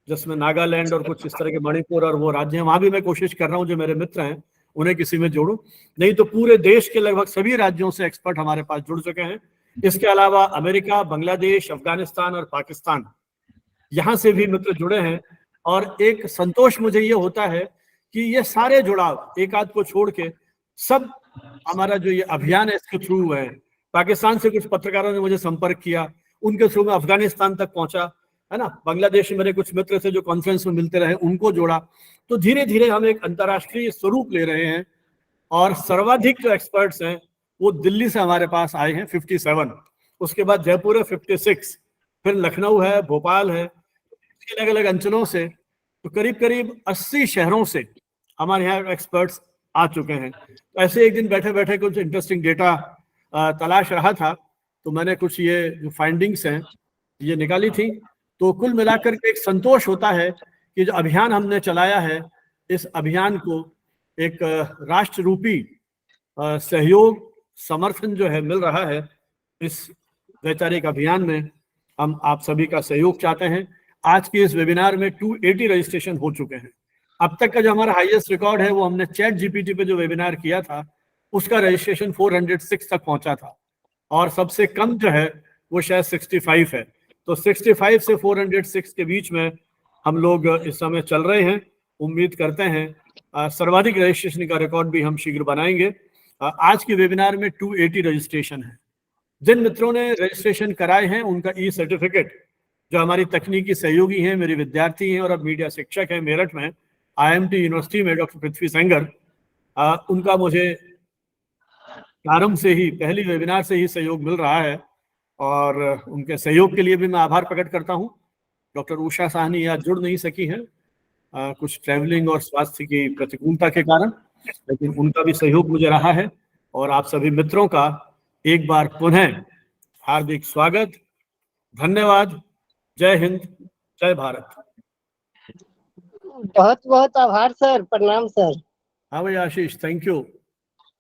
A: जिसमें नागालैंड और कुछ इस तरह के मणिपुर और वो राज्य हैं। वहां भी मैं कोशिश कर रहा हूँ जो मेरे मित्र हैं उन्हें किसी में जोड़ूं, नहीं तो पूरे देश के लगभग सभी राज्यों से एक्सपर्ट हमारे पास जुड़ चुके हैं। इसके अलावा अमेरिका, बांग्लादेश, अफगानिस्तान और पाकिस्तान, यहाँ से भी मित्र जुड़े हैं और एक संतोष मुझे ये होता है कि ये सारे जुड़ाव एक आध को छोड़ के सब हमारा जो ये अभियान है इसके थ्रू हुआ है। पाकिस्तान से कुछ पत्रकारों ने मुझे संपर्क किया, उनके थ्रू मैं अफगानिस्तान तक पहुंचा, है ना। बांग्लादेश में मेरे कुछ मित्र थे जो कॉन्फ्रेंस में मिलते रहे, उनको जोड़ा। तो धीरे धीरे हम एक अंतर्राष्ट्रीय स्वरूप ले रहे हैं और सर्वाधिक जो एक्सपर्ट्स हैं वो दिल्ली से हमारे पास आए हैं 57, उसके बाद जयपुर है 56, फिर लखनऊ है, भोपाल है, अलग अलग अंचलों से तो करीब करीब 80 शहरों से हमारे यहाँ एक्सपर्ट्स आ चुके हैं। तो ऐसे एक दिन बैठे बैठे कुछ इंटरेस्टिंग डेटा तलाश रहा था, तो मैंने कुछ ये जो फाइंडिंग्स हैं ये निकाली थी। तो कुल मिलाकर के एक संतोष होता है कि जो अभियान हमने चलाया है, इस अभियान को एक राष्ट्र रूपी सहयोग समर्थन जो है मिल रहा है। इस वैचारिक अभियान में हम आप सभी का सहयोग चाहते हैं। आज के इस वेबिनार में 280 रजिस्ट्रेशन हो चुके हैं। अब तक का जो हमारा हाईएस्ट रिकॉर्ड है वो हमने चैट जीपीटी पे जो वेबिनार किया था उसका रजिस्ट्रेशन 406 तक पहुंचा था, और सबसे कम जो है वो शायद 65 है। तो 65 से 406 के बीच में हम लोग इस समय चल रहे हैं। उम्मीद करते हैं सर्वाधिक रजिस्ट्रेशन का रिकॉर्ड भी हम शीघ्र बनाएंगे। आज के वेबिनार में 280 रजिस्ट्रेशन है। जिन मित्रों ने रजिस्ट्रेशन कराए हैं उनका ई सर्टिफिकेट, जो हमारी तकनीकी सहयोगी हैं, मेरे विद्यार्थी हैं और अब मीडिया शिक्षक हैं मेरठ में IMT यूनिवर्सिटी में, डॉक्टर पृथ्वी सेंगर, उनका मुझे प्रारंभ से ही, पहली वेबिनार से ही सहयोग मिल रहा है और उनके सहयोग के लिए भी मैं आभार प्रकट करता हूं। डॉक्टर उषा साहनी आज जुड़ नहीं सकी हैं कुछ ट्रैवलिंग और स्वास्थ्य की प्रतिकूलता के कारण, लेकिन उनका भी सहयोग मुझे रहा है। और आप सभी मित्रों का एक बार पुनः हार्दिक स्वागत, धन्यवाद। जय हिंद, जय भारत।
I: बहुत बहुत आभार सर, प्रणाम सर।
A: हाँ भाई आशीष, थैंक यू।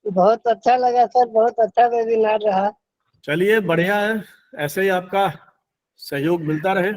I: बहुत अच्छा लगा सर, बहुत अच्छा वेबिनार रहा।
A: चलिए बढ़िया है, ऐसे ही आपका सहयोग मिलता रहे।